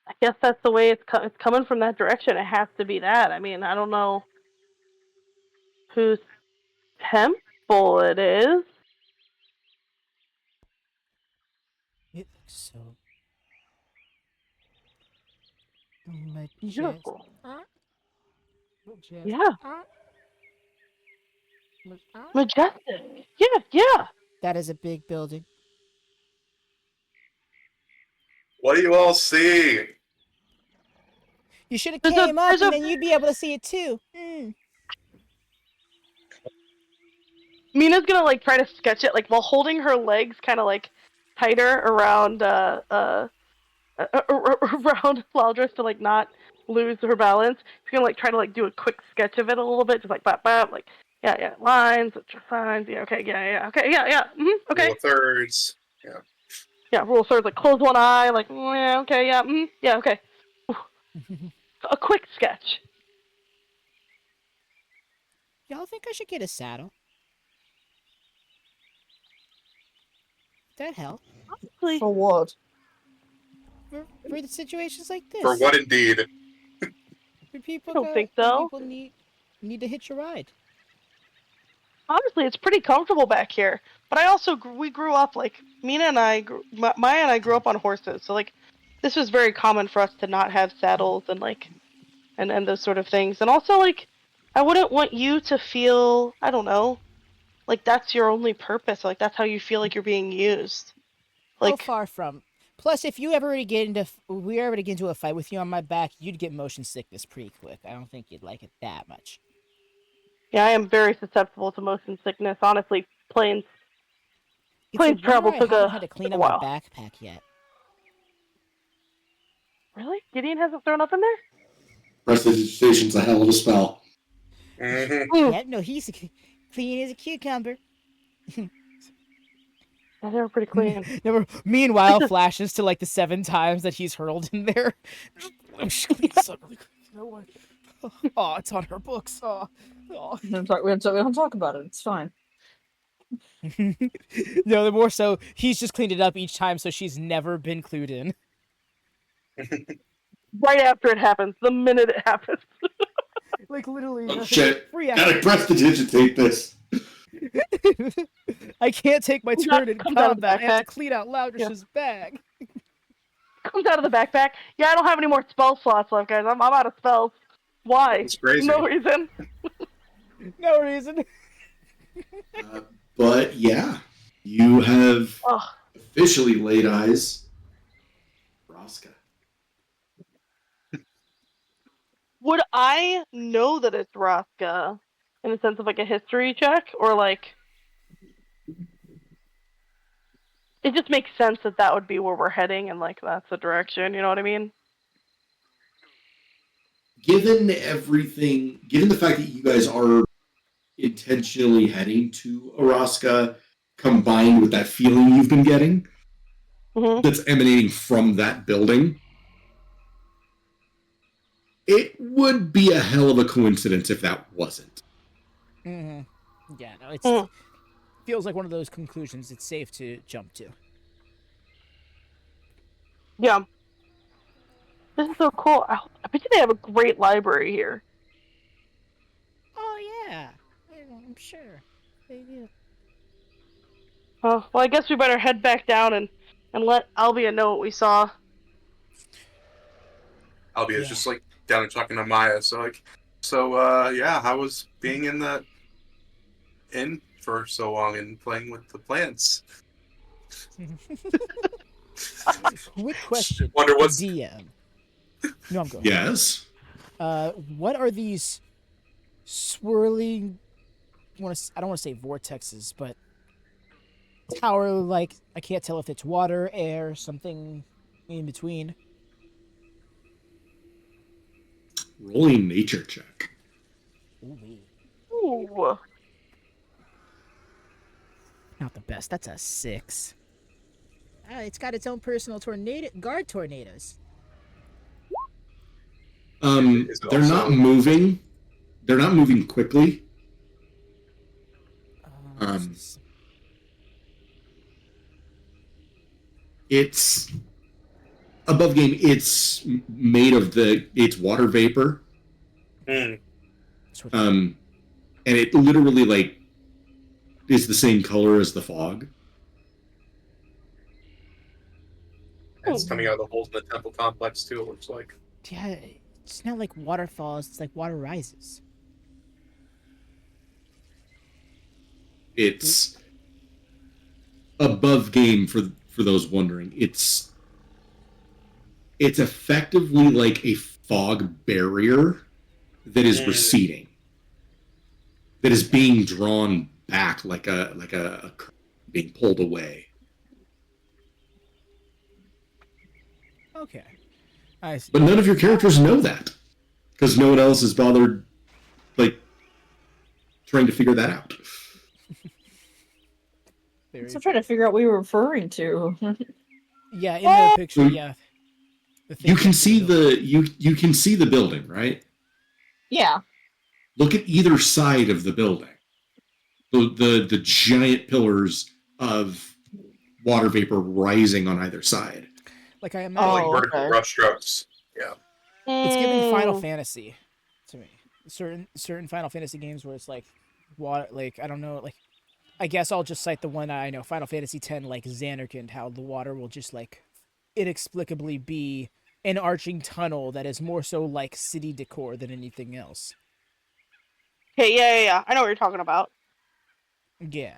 B: I guess that's the way it's coming from that direction. It has to be that. I mean, I don't know whose temple it is.
A: It looks so
B: Beautiful.
A: majestic.
B: Yeah. Majestic. Yeah.
A: That is a big building.
E: What do you all see?
A: You should have
B: There's
A: came up,
B: there's
A: and then you'd be able to see it too.
B: Mina's gonna like try to sketch it, like while holding her legs kind of like tighter around around Loudress to like not lose her balance. She's gonna like try to like do a quick sketch of it a little bit, just like bap bap, like yeah, lines, signs, yeah, okay, okay, okay.
E: Rule of thirds. Yeah.
B: Yeah, rule of thirds, like close one eye, like yeah, okay, yeah, okay. A quick sketch.
A: Y'all think I should get a saddle? That help
B: Please.
D: For what?
A: for the situations like this.
E: For what indeed?
A: For people
B: I don't
A: go-
B: think
A: when
B: so.
A: People need to hitch a ride.
B: Honestly, it's pretty comfortable back here. But I also we grew up like Mina and I, Maya and I grew up on horses, so like this was very common for us to not have saddles and like and those sort of things. And also, like, I wouldn't want you to feel, I don't know, like that's your only purpose. Like that's how you feel like you're being used. Like,
A: far from. Plus, if you ever we ever to get into a fight with you on my back, you'd get motion sickness pretty quick. I don't think you'd like it that much.
B: yeah, I am very susceptible to motion sickness. Honestly, planes
A: It's a
B: travel
A: wonder I
B: took
A: haven't had to clean
B: a
A: up my
B: while.
A: backpack yet.
B: Really? Gideon hasn't thrown up in there?
C: Prestidigitation's a hell of a spell.
E: Mm-hmm.
A: Yeah, no, he's clean as a cucumber.
B: Yeah, they were pretty clean.
A: Meanwhile, flashes to like the 7 times that he's hurled in there. I'm just clean this up really quick. You know what? Oh, it's on her books. Oh.
D: We don't talk about it. It's fine.
A: No, the more so, he's just cleaned it up each time, so she's never been clued in.
B: Right after it happens, the minute it happens.
A: Like literally.
C: Oh shit!
A: Free
C: Gotta prestidigitate this.
A: I can't take my turn in
B: comes out of the
A: combat. I have to
B: backpack.
A: clean out Loudrish's bag.
B: Comes out of the backpack. Yeah, I don't have any more spell slots left, guys. I'm out of spells. Why?
E: It's crazy.
B: No reason.
A: No reason.
C: But yeah, you have
B: Ugh.
C: officially laid eyes. Rosca.
B: Would I know that it's Raska in the sense of like a history check, or like it just makes sense that that would be where we're heading and like that's the direction, you know what I mean?
C: Given everything, given the fact that you guys are intentionally heading to Araska, combined with that feeling you've been getting that's emanating from that building, it would be a hell of a coincidence if that wasn't.
A: Mm-hmm. Yeah, no, it feels like one of those conclusions it's safe to jump to.
B: Yeah. This is so cool. I bet you they have a great library here.
A: Oh yeah, I'm sure they do.
B: Well, I guess we better head back down and let Albia know what we saw.
E: Albia's just like down and talking to Maya. So yeah, how was being in the inn for so long and playing with the plants?
A: Quick question.
E: Wonder what's
A: DM. No, I'm going.
C: Yes.
A: What are these swirling? I don't want to say vortexes, but tower like I can't tell if it's water, air, something in between.
C: Rolling nature check.
B: Ooh.
A: Not the best. That's a 6. It's got its own personal guard tornadoes.
C: They're not moving. They're not moving quickly. It's above game. It's made of it's water vapor. And it literally like is the same color as the fog.
E: It's coming out of the holes in the temple complex too. It looks like.
A: Yeah, it's not like waterfalls. It's like water rises.
C: It's above game for those wondering. It's effectively like a fog barrier that is receding, that is being drawn back like a being pulled away.
A: Okay, I see.
C: But none of your characters know that because no one else has bothered like trying to figure that out.
D: I'm still trying to figure out what you were referring to.
A: Yeah, in the picture, yeah.
C: You can see you can see the building, right?
D: Yeah.
C: Look at either side of the building. The giant pillars of water vapor rising on either side.
A: Like I imagine,
E: Like vertical brush strokes. Yeah.
A: it's giving Final Fantasy to me. Certain Final Fantasy games where it's like water, like I don't know, like I guess I'll just cite the one I know, Final Fantasy X, like Xanarkand, how the water will just like inexplicably be an arching tunnel that is more so like city decor than anything else.
B: Okay, yeah. I know what you're talking about.
A: Yeah,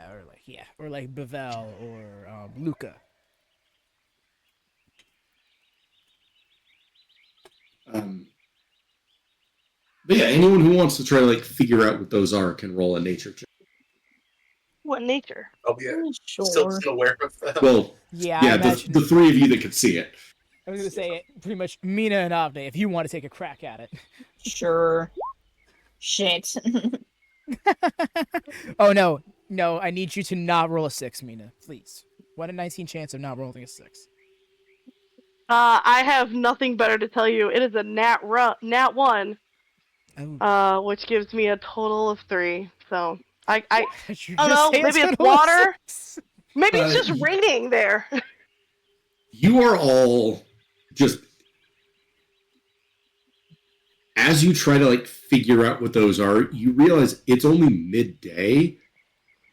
A: or like Bevel or Luca.
C: But yeah, anyone who wants to try to like figure out what those are can roll a nature check.
B: What nature?
E: I'll be
D: Sure.
E: still aware of that.
C: Well,
A: Yeah, I
C: yeah,
A: imagine.
C: the three of you that could see it.
A: I was gonna say pretty much Mina and Avne if you want to take a crack at it.
D: Sure. Shit.
A: Oh no! I need you to not roll a 6, Mina, please. 1 in 19 chance of not rolling a 6.
B: I have nothing better to tell you. It is a nat 1,
A: Oh,
B: which gives me a total of 3. So I
A: you're
B: don't
A: gonna
B: know.
A: say a
B: Maybe it's
A: total of
B: water.
A: 6?
B: Maybe it's just
C: Y-
B: raining there.
C: You are all just as you try to like figure out what those are, you realize it's only midday,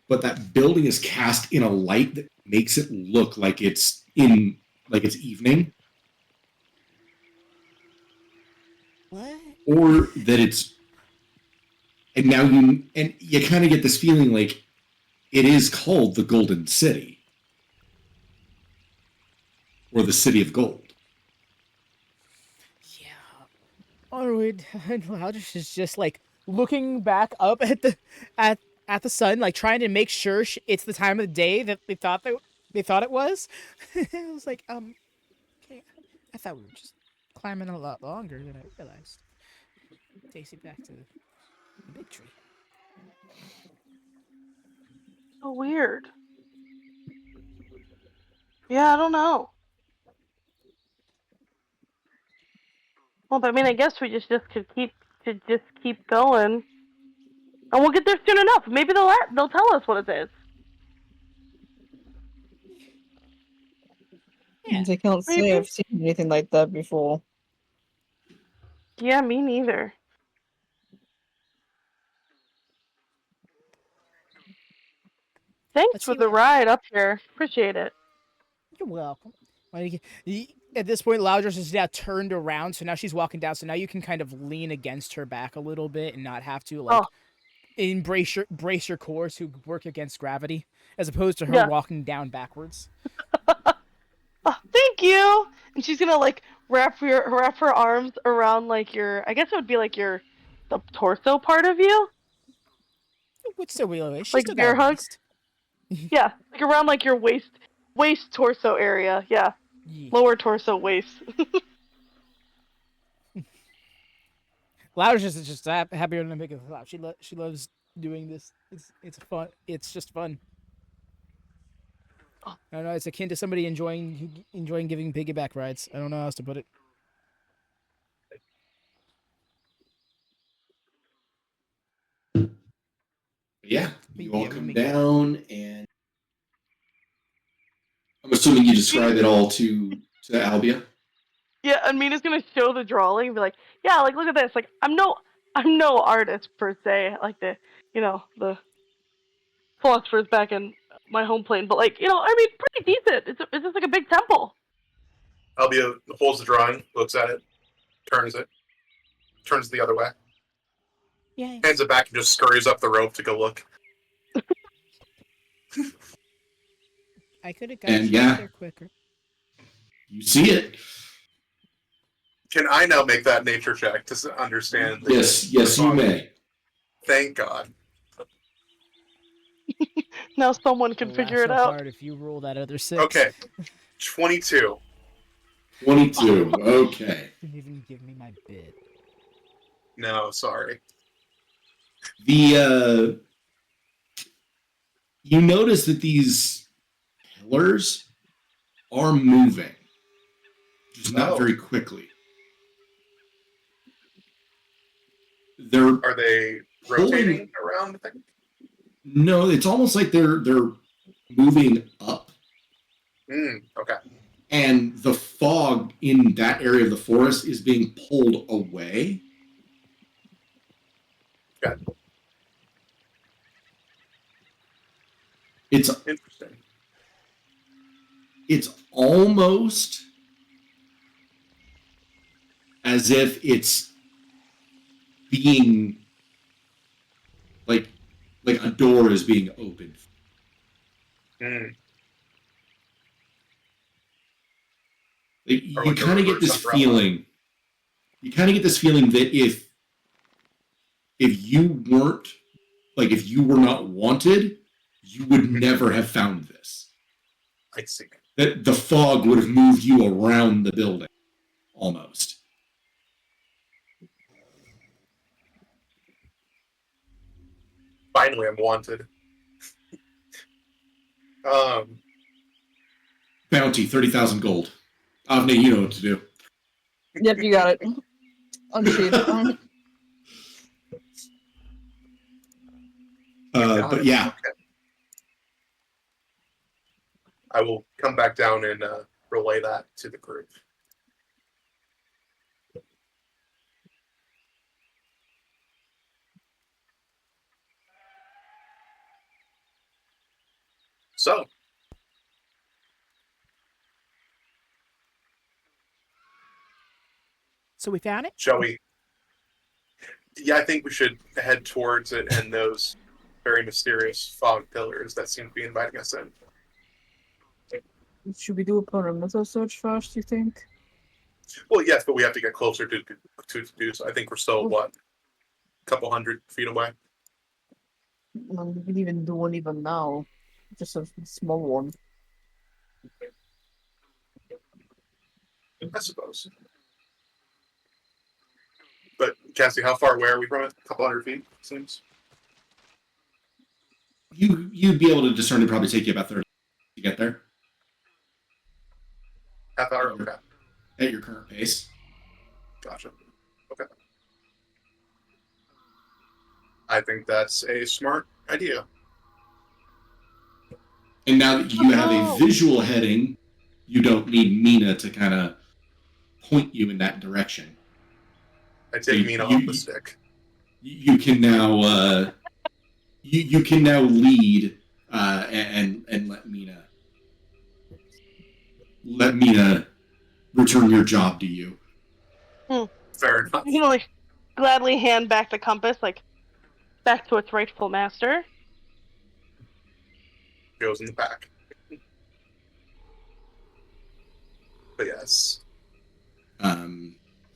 C: but that building is cast in a light that makes it look like it's evening,
A: What?
C: or that it's and now you kind of get this feeling like it is called the Golden City or the City of Gold.
A: Yeah. Onward and Louders is just like looking back up at the sun, like trying to make sure it's the time of the day that they thought it was. I was like, okay, I thought we were just climbing a lot longer than I realized. Takes you back to the big tree.
B: So weird. Yeah, I don't know. Well, but I mean, I guess we just could just keep going, and we'll get there soon enough. Maybe they'll tell us what it is.
A: Yeah.
D: I can't say
B: Maybe.
D: I've seen anything like that before.
B: Yeah, me neither. Thanks
A: Let's
B: for
A: see
B: the
A: what.
B: ride up here. Appreciate it.
A: You're welcome. At this point, Louders is now turned around, so now she's walking down. So now you can kind of lean against her back a little bit and not have to
B: Oh,
A: brace your core to work against gravity, as opposed to her
B: yeah.
A: walking down backwards.
B: Oh, thank you. And she's gonna like wrap her arms around like your. I guess it would be like the torso part of you,
A: Which still really, she's
B: like
A: still got a
B: bear hug.
A: waist.
B: Yeah, like around like your waist torso area. Yeah,
A: Yeah.
B: lower torso waist.
A: Louders is just happier than make it loud. She loves doing this. It's fun. It's just fun. I don't know. It's akin to somebody enjoying giving piggyback rides. I don't know how else to put it.
C: Yeah,
A: But
C: you all
A: yeah, we
C: come
A: make it.
C: down, and I'm assuming you describe it all to Albia.
B: Yeah, and Mina's gonna show the drawing and be like, yeah, like look at this. Like I'm no artist per se, like the philosophers back in my home plane, but like I mean, pretty decent. It's just like a big temple.
E: Albia holds the drawing, looks at it, turns the other way,
A: Yeah.
E: hands it back, and just scurries up the rope to go look.
A: I could have got
C: And
A: you
C: yeah,
A: there quicker.
C: you see it.
E: Can I now make that nature check to understand?
C: Yes, you
E: fog?
C: may.
E: Thank God.
B: Now someone can
A: It'll laugh
B: figure it
A: so
B: out.
A: hard if you roll that other 6.
E: Okay, 22.
C: 22. Okay.
A: Didn't even give me my bid.
E: No, sorry.
C: The you notice that these pillars are moving, just not very quickly. They're
E: Are they rotating around? I think?
C: no, it's almost like they're moving up,
E: Okay.
C: and the fog in that area of the forest is being pulled away.
E: Got
C: It's
E: interesting.
C: It's almost as if it's being like a door is being opened.
E: Mm.
C: You
E: like a
C: kind of get
E: reverse
C: this
E: umbrella.
C: feeling. You kind of get this feeling that if you weren't if you were not wanted, you would never have found this.
E: I see.
C: That the fog would have moved you around the building, almost.
E: Finally, I'm wanted.
C: Bounty, 30,000 gold. Avne, you know what to do.
D: Yep, you got it. Unsheathed.
C: But yeah.
E: I will come back down and relay that to the group. So,
A: we found it?
E: shall we? Yeah, I think we should head towards it and those very mysterious fog pillars that seem to be inviting us in.
D: Should we do a perimeter search first, you think?
E: Well, yes, but we have to get closer to do so. I think we're still, what, a couple 100 feet away?
D: We can even do one even now. Just a small one.
E: I suppose. But, Cassie, how far away are we from it? A couple 100 feet, seems.
C: You'd be able to discern it probably take you about 30 to get there.
E: Half hour? Okay.
C: At your current pace.
E: Gotcha. Okay. I think that's a smart idea.
C: And now that you have a visual heading, you don't need Mina to kind of point you in that direction.
E: I take Mina off the stick.
C: You can now you can now lead and let Mina return your job to you.
E: Fair enough.
B: You know, like, gladly hand back the compass, like, back to its rightful master.
E: Goes in the back. But yes.
C: A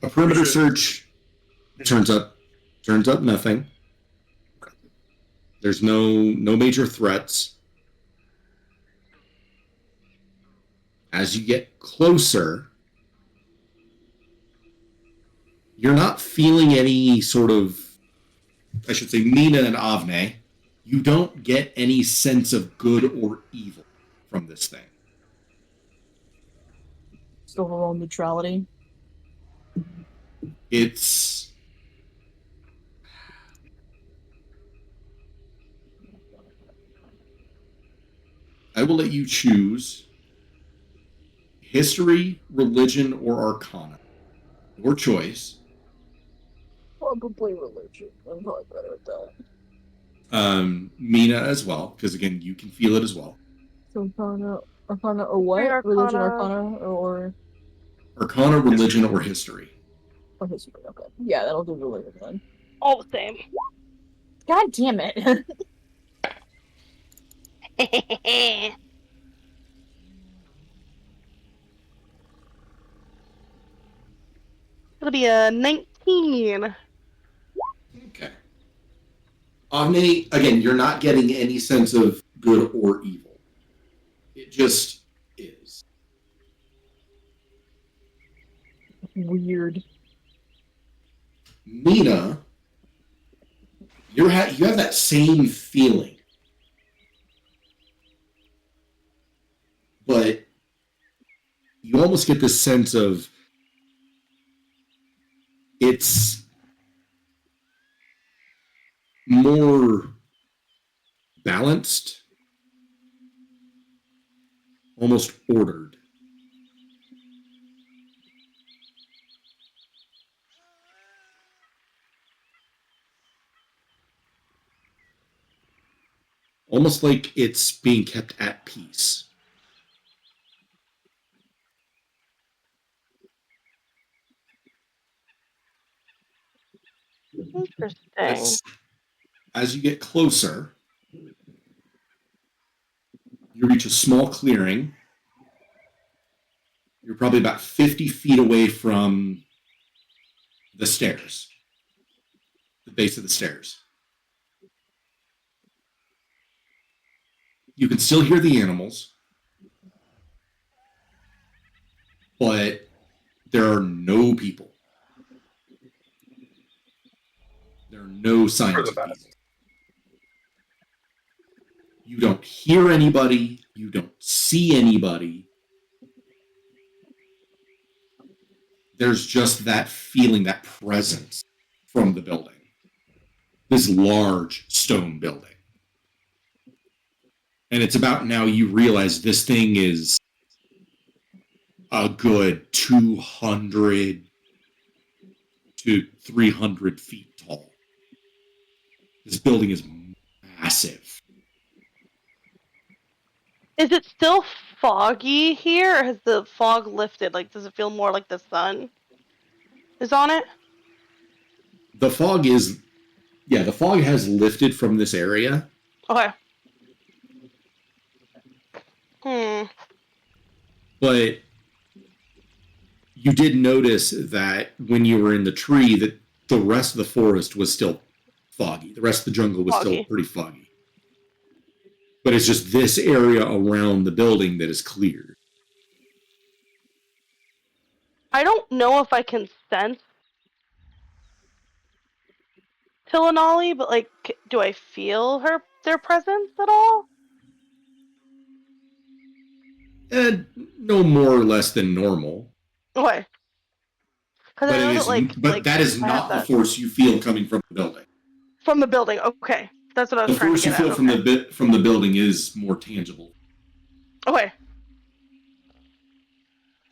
C: perimeter search turns up nothing.
E: Okay.
C: There's no major threats. As you get closer, you're not feeling any sort of, I should say, Mina and Avne. You don't get any sense of good or evil from this thing.
D: It's overall neutrality.
C: It's I will let you choose history, religion, or arcana. Your choice.
D: Probably religion. I'm probably better at that.
C: Mina as well, because again, you can feel it as well.
D: So arcana or what?
B: Arcana.
D: Religion, arcana, or
C: Arcana, religion, or history.
D: or history. Okay, yeah, that'll do religion then.
B: All the same.
D: God damn it!
B: It'll be a 19.
C: Okay. Avne, again, you're not getting any sense of good or evil. It just is.
D: Weird.
C: Mina, you have that same feeling. But you almost get this sense of it's more balanced, almost ordered. Almost like it's being kept at peace.
B: Interesting.
C: As you get closer, you reach a small clearing. You're probably about 50 feet away from the stairs, the base of the stairs. You can still hear the animals, but there are no people. There are no signs of people. You don't hear anybody. You don't see anybody. There's just that feeling, that presence from the building. This large stone building. And it's about now you realize this thing is a good 200 to 300 feet tall. This building is massive.
B: Is it still foggy here, or has the fog lifted? Like, does it feel more like the sun is on it?
C: The fog has lifted from this area.
B: Okay.
C: But you did notice that when you were in the tree that the rest of the forest was still foggy. The rest of the jungle was still pretty foggy. But it's just this area around the building that is clear.
B: I don't know if I can sense Tilanali, but like, do I feel their presence at all?
C: No more or less than normal.
B: Okay.
C: But that is not the force you feel coming from the building.
B: From the building, okay. That's what I was trying to get at.
C: The force you feel from the building is more tangible.
B: Okay.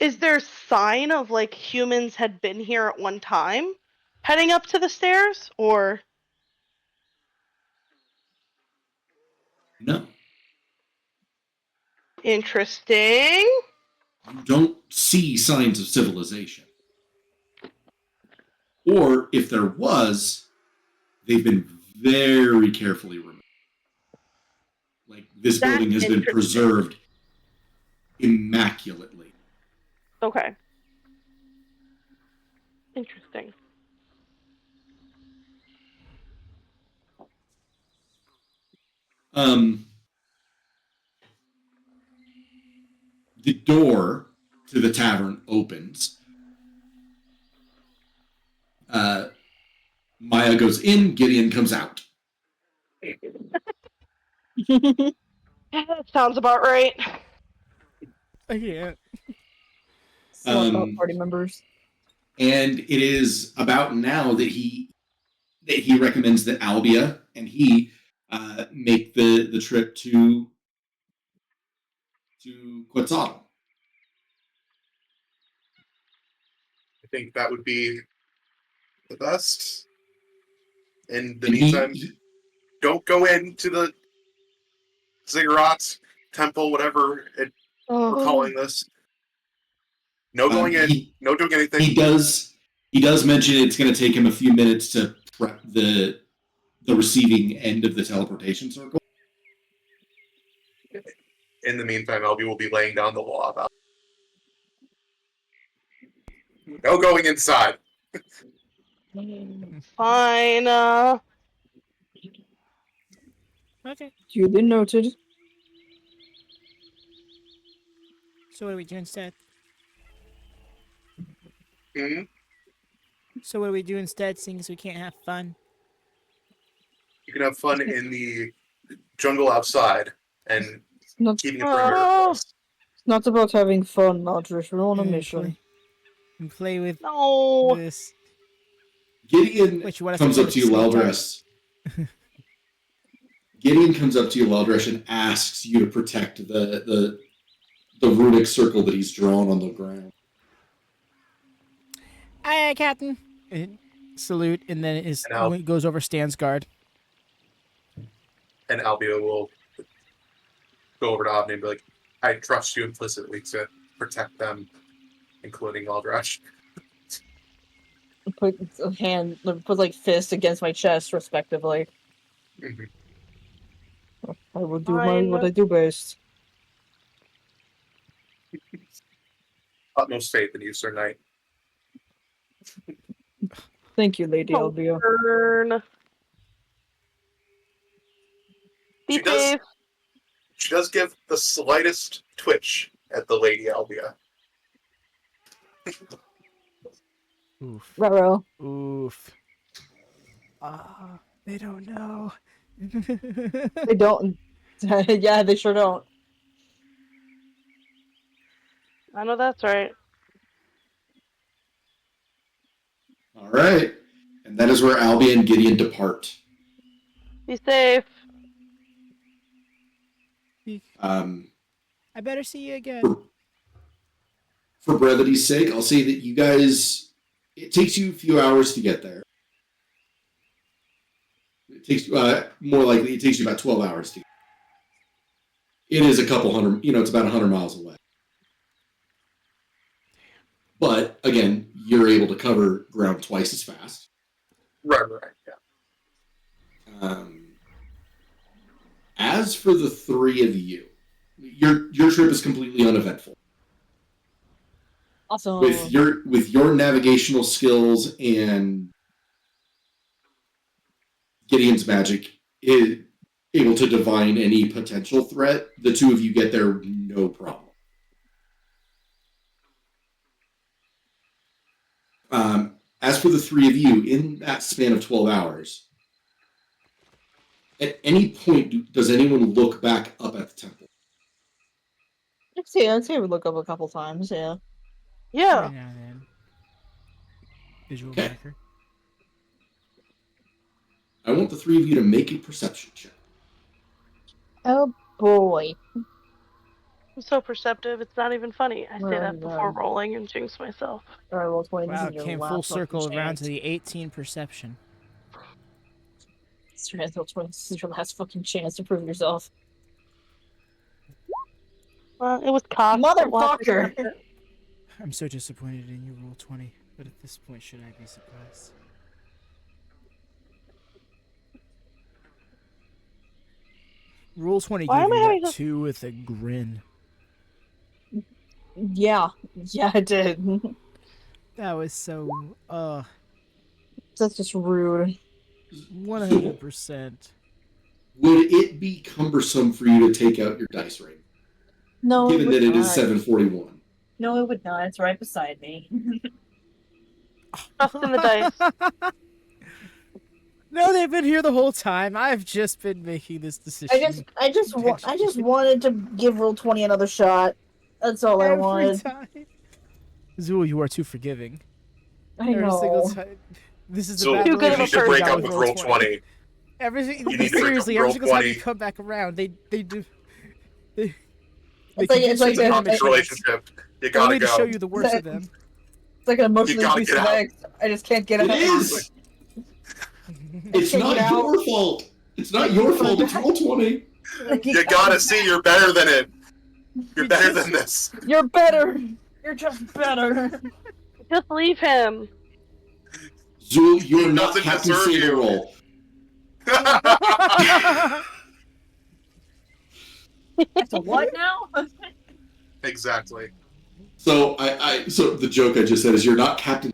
B: Is there a sign of like humans had been here at one time, heading up to the stairs, or?
C: No.
B: Interesting.
C: You don't see signs of civilization. Or if there was, they've been very carefully removed. Like, this building has been preserved immaculately.
B: Okay. Interesting.
C: The door to the tavern opens. Maya goes in, Gideon comes out.
B: Sounds about right.
G: I can't.
D: Party members.
C: And it is about now that he recommends that Albia and he make the trip to Quetzalcoatl.
E: I think that would be the best. In the meantime, don't go into the Ziggurat temple, whatever we're calling this. No going in. No doing anything.
C: He does mention it's going to take him a few minutes to prep the receiving end of the teleportation circle.
E: In the meantime, Albie will be laying down the law about no going inside.
B: Fine.
G: Okay.
D: Duly noted.
G: So what do we do instead?
E: Hmm?
G: So what do we do instead, seeing as we can't have fun?
E: You can have fun in the jungle outside and keeping it
D: It's not about having fun, Aldrich. We're on a mission.
G: And play with
B: No.
G: this.
C: Gideon comes up to you, Laldresh. Gideon comes up to you, Laldresh, and asks you to protect the runic circle that he's drawn on the ground.
G: Aye, Captain. Salute, and then it goes over Stan's guard.
E: And Albia will go over to Avni and be like, I trust you implicitly to protect them, including Aldresh.
D: put like fist against my chest, respectively.
E: Mhm.
D: I will do
B: Fine.
D: what I do best.
E: Utmost faith in you, Sir Knight.
D: Thank you, Lady
B: Oh,
D: Albia.
B: burn. Be
E: She does.
B: safe.
E: She does give the slightest twitch at the Lady Albia.
G: Oof.
D: Ruh-roh.
G: Oof. They don't know.
D: They don't. Yeah, they sure don't.
B: I know that's right.
C: All right. And that is where Albia and Gideon depart.
B: Be safe.
G: I better see you again.
C: For brevity's sake, I'll say that you guys, it takes you a few hours to get there. It takes, more likely, it takes you about 12 hours to get there. It is a couple hundred, it's about 100 miles away. But, again, you're able to cover ground twice as fast.
E: Right, yeah.
C: As for the three of you, your trip is completely uneventful.
D: Awesome.
C: With your navigational skills and Gideon's magic, is able to divine any potential threat. The two of you get there no problem. As for the three of you, in that span of 12 hours, at any point, does anyone look back up at the temple?
D: I'd say we look up a couple times, yeah.
B: Yeah.
G: Right now, then. Visual
C: Okay.
G: marker.
C: I want the three of you to make a perception check.
D: Oh boy.
B: I'm so perceptive, it's not even funny. I say that before
D: Right.
B: rolling and jinx myself.
D: Alright, roll 20. This
G: Wow,
D: is your
G: came
D: last
G: full circle
D: fucking
G: around
D: chance.
G: to the 18 perception.
D: This is your last fucking chance to prove yourself.
B: Well, it was cocked. but we'll have to
D: Motherfucker!
B: accept it.
G: I'm so disappointed in you, roll 20. But at this point, should I be surprised? Roll 20
B: Why
G: gave
B: am I
G: you
B: having
G: that
B: this-
G: 2 with a grin.
D: Yeah. Yeah, I did.
G: That was so,
D: That's just rude.
G: 100%.
C: Would it be cumbersome for you to take out your dice ring,
D: No,
C: given
D: it would
C: that it
D: not.
C: is 741?
D: No, it would not. It's right beside me.
B: Trust in the dice.
G: No, they've been here the whole time. I've just been making this decision.
D: I just wanted to give Roll 20 another shot. That's all I
G: Every
D: wanted.
G: time. Zool, you are too forgiving.
D: I
G: Every single
D: know.
G: time. This is the
E: So
G: bad
B: Too good
E: you
B: of a
E: need to
B: person.
E: break
G: got
E: up with roll 20.
G: Everything.
E: You need to break up
G: Seriously,
E: roll
G: every single time you
E: 20.
G: come back around, they do. They
D: It's like
G: convince you to
D: a-
G: give them a
E: Toxic
G: chance,
E: relationship. You gotta
G: only to
E: go.
G: show you the worst of them.
D: It's like an emotionally
E: gotta
D: abusive
E: get out.
D: ex. I just can't get
C: It
D: out.
C: is! It's
D: Can't
C: not
D: get out.
C: your fault! It's not your fault, it's roll 20!
E: You gotta see you're better than it. You're better than this.
D: You're better. You're just better.
B: Just leave him.
C: Zool, you're
E: He
C: not
E: doesn't
C: Captain
E: deserve
C: Saber
E: you.
C: Roll.
D: That's a what now?
E: Exactly.
C: So so the joke I just said is you're not Captain.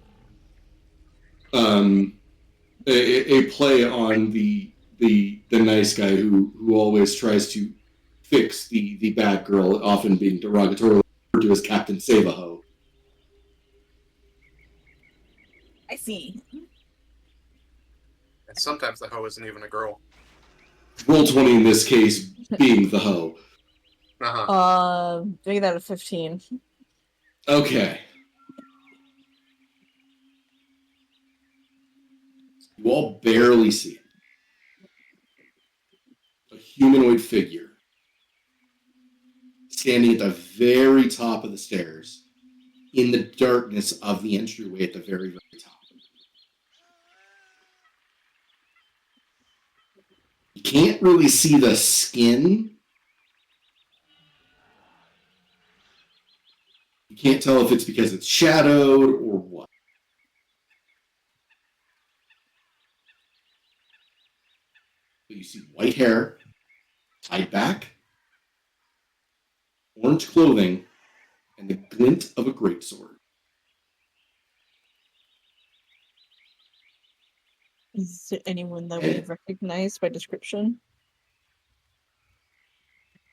C: A play on the nice guy who always tries to fix the bad girl, often being derogatorily referred to as Captain Save-A-Ho.
D: I see.
E: And sometimes the hoe isn't even a girl.
C: Roll 20 in this case being the hoe.
E: Uh-huh.
D: Doing that at 15.
C: Okay. You all barely see it. A humanoid figure standing at the very top of the stairs in the darkness of the entryway at the very, very top. You can't really see the skin. You can't tell if it's because it's shadowed or what. But you see white hair, tied back, orange clothing, and the glint of a greatsword.
D: Is there anyone that we recognize by description?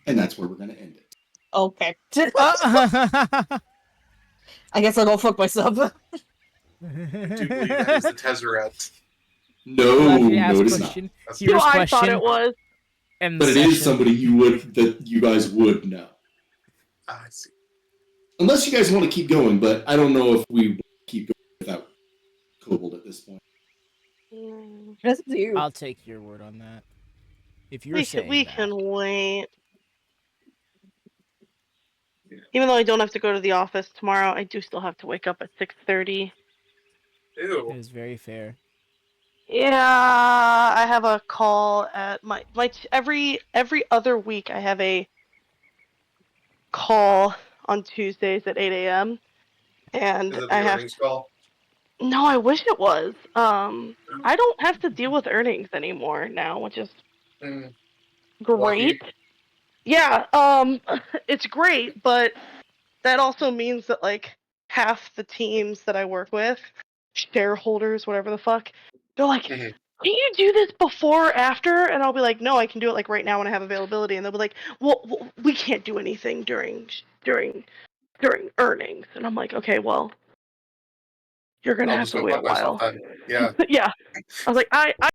C: And that's where we're going to end it.
D: Okay. I guess I'll go fuck myself.
E: I do believe that is the Tezzeret.
C: No, no, it is not.
A: Here's
B: I
A: question.
B: thought it was.
C: But it is somebody that you guys would know.
E: I see.
C: Unless you guys want to keep going, but I don't know if we keep going without Kobold at this point.
D: That's up to you.
A: I'll take your word on that. If you're
B: We
A: saying
B: we
A: that.
B: can wait. Even though I don't have to go to the office tomorrow, I do still have to wake up at 6:30.
E: Ew.
A: It is very fair.
B: Yeah, I have a call at my every other week. I have a call on Tuesdays at 8 a.m. and
E: Is it
B: I
E: the
B: have
E: earnings call?
B: No, I wish it was. I don't have to deal with earnings anymore now, which is great.
E: Lucky.
B: Yeah, it's great, but that also means that like half the teams that I work with, shareholders, whatever the fuck, they're like,
E: Mhm.
B: can you do this before or after? And I'll be like, no, I can do it like right now when I have availability. And they'll be like, well, we can't do anything during earnings. And I'm like, okay, well, you're gonna
E: I'll
B: have
E: just
B: to
E: go
B: wait a
E: fuck myself
B: while.
E: then. Yeah.
B: Yeah. I was like, I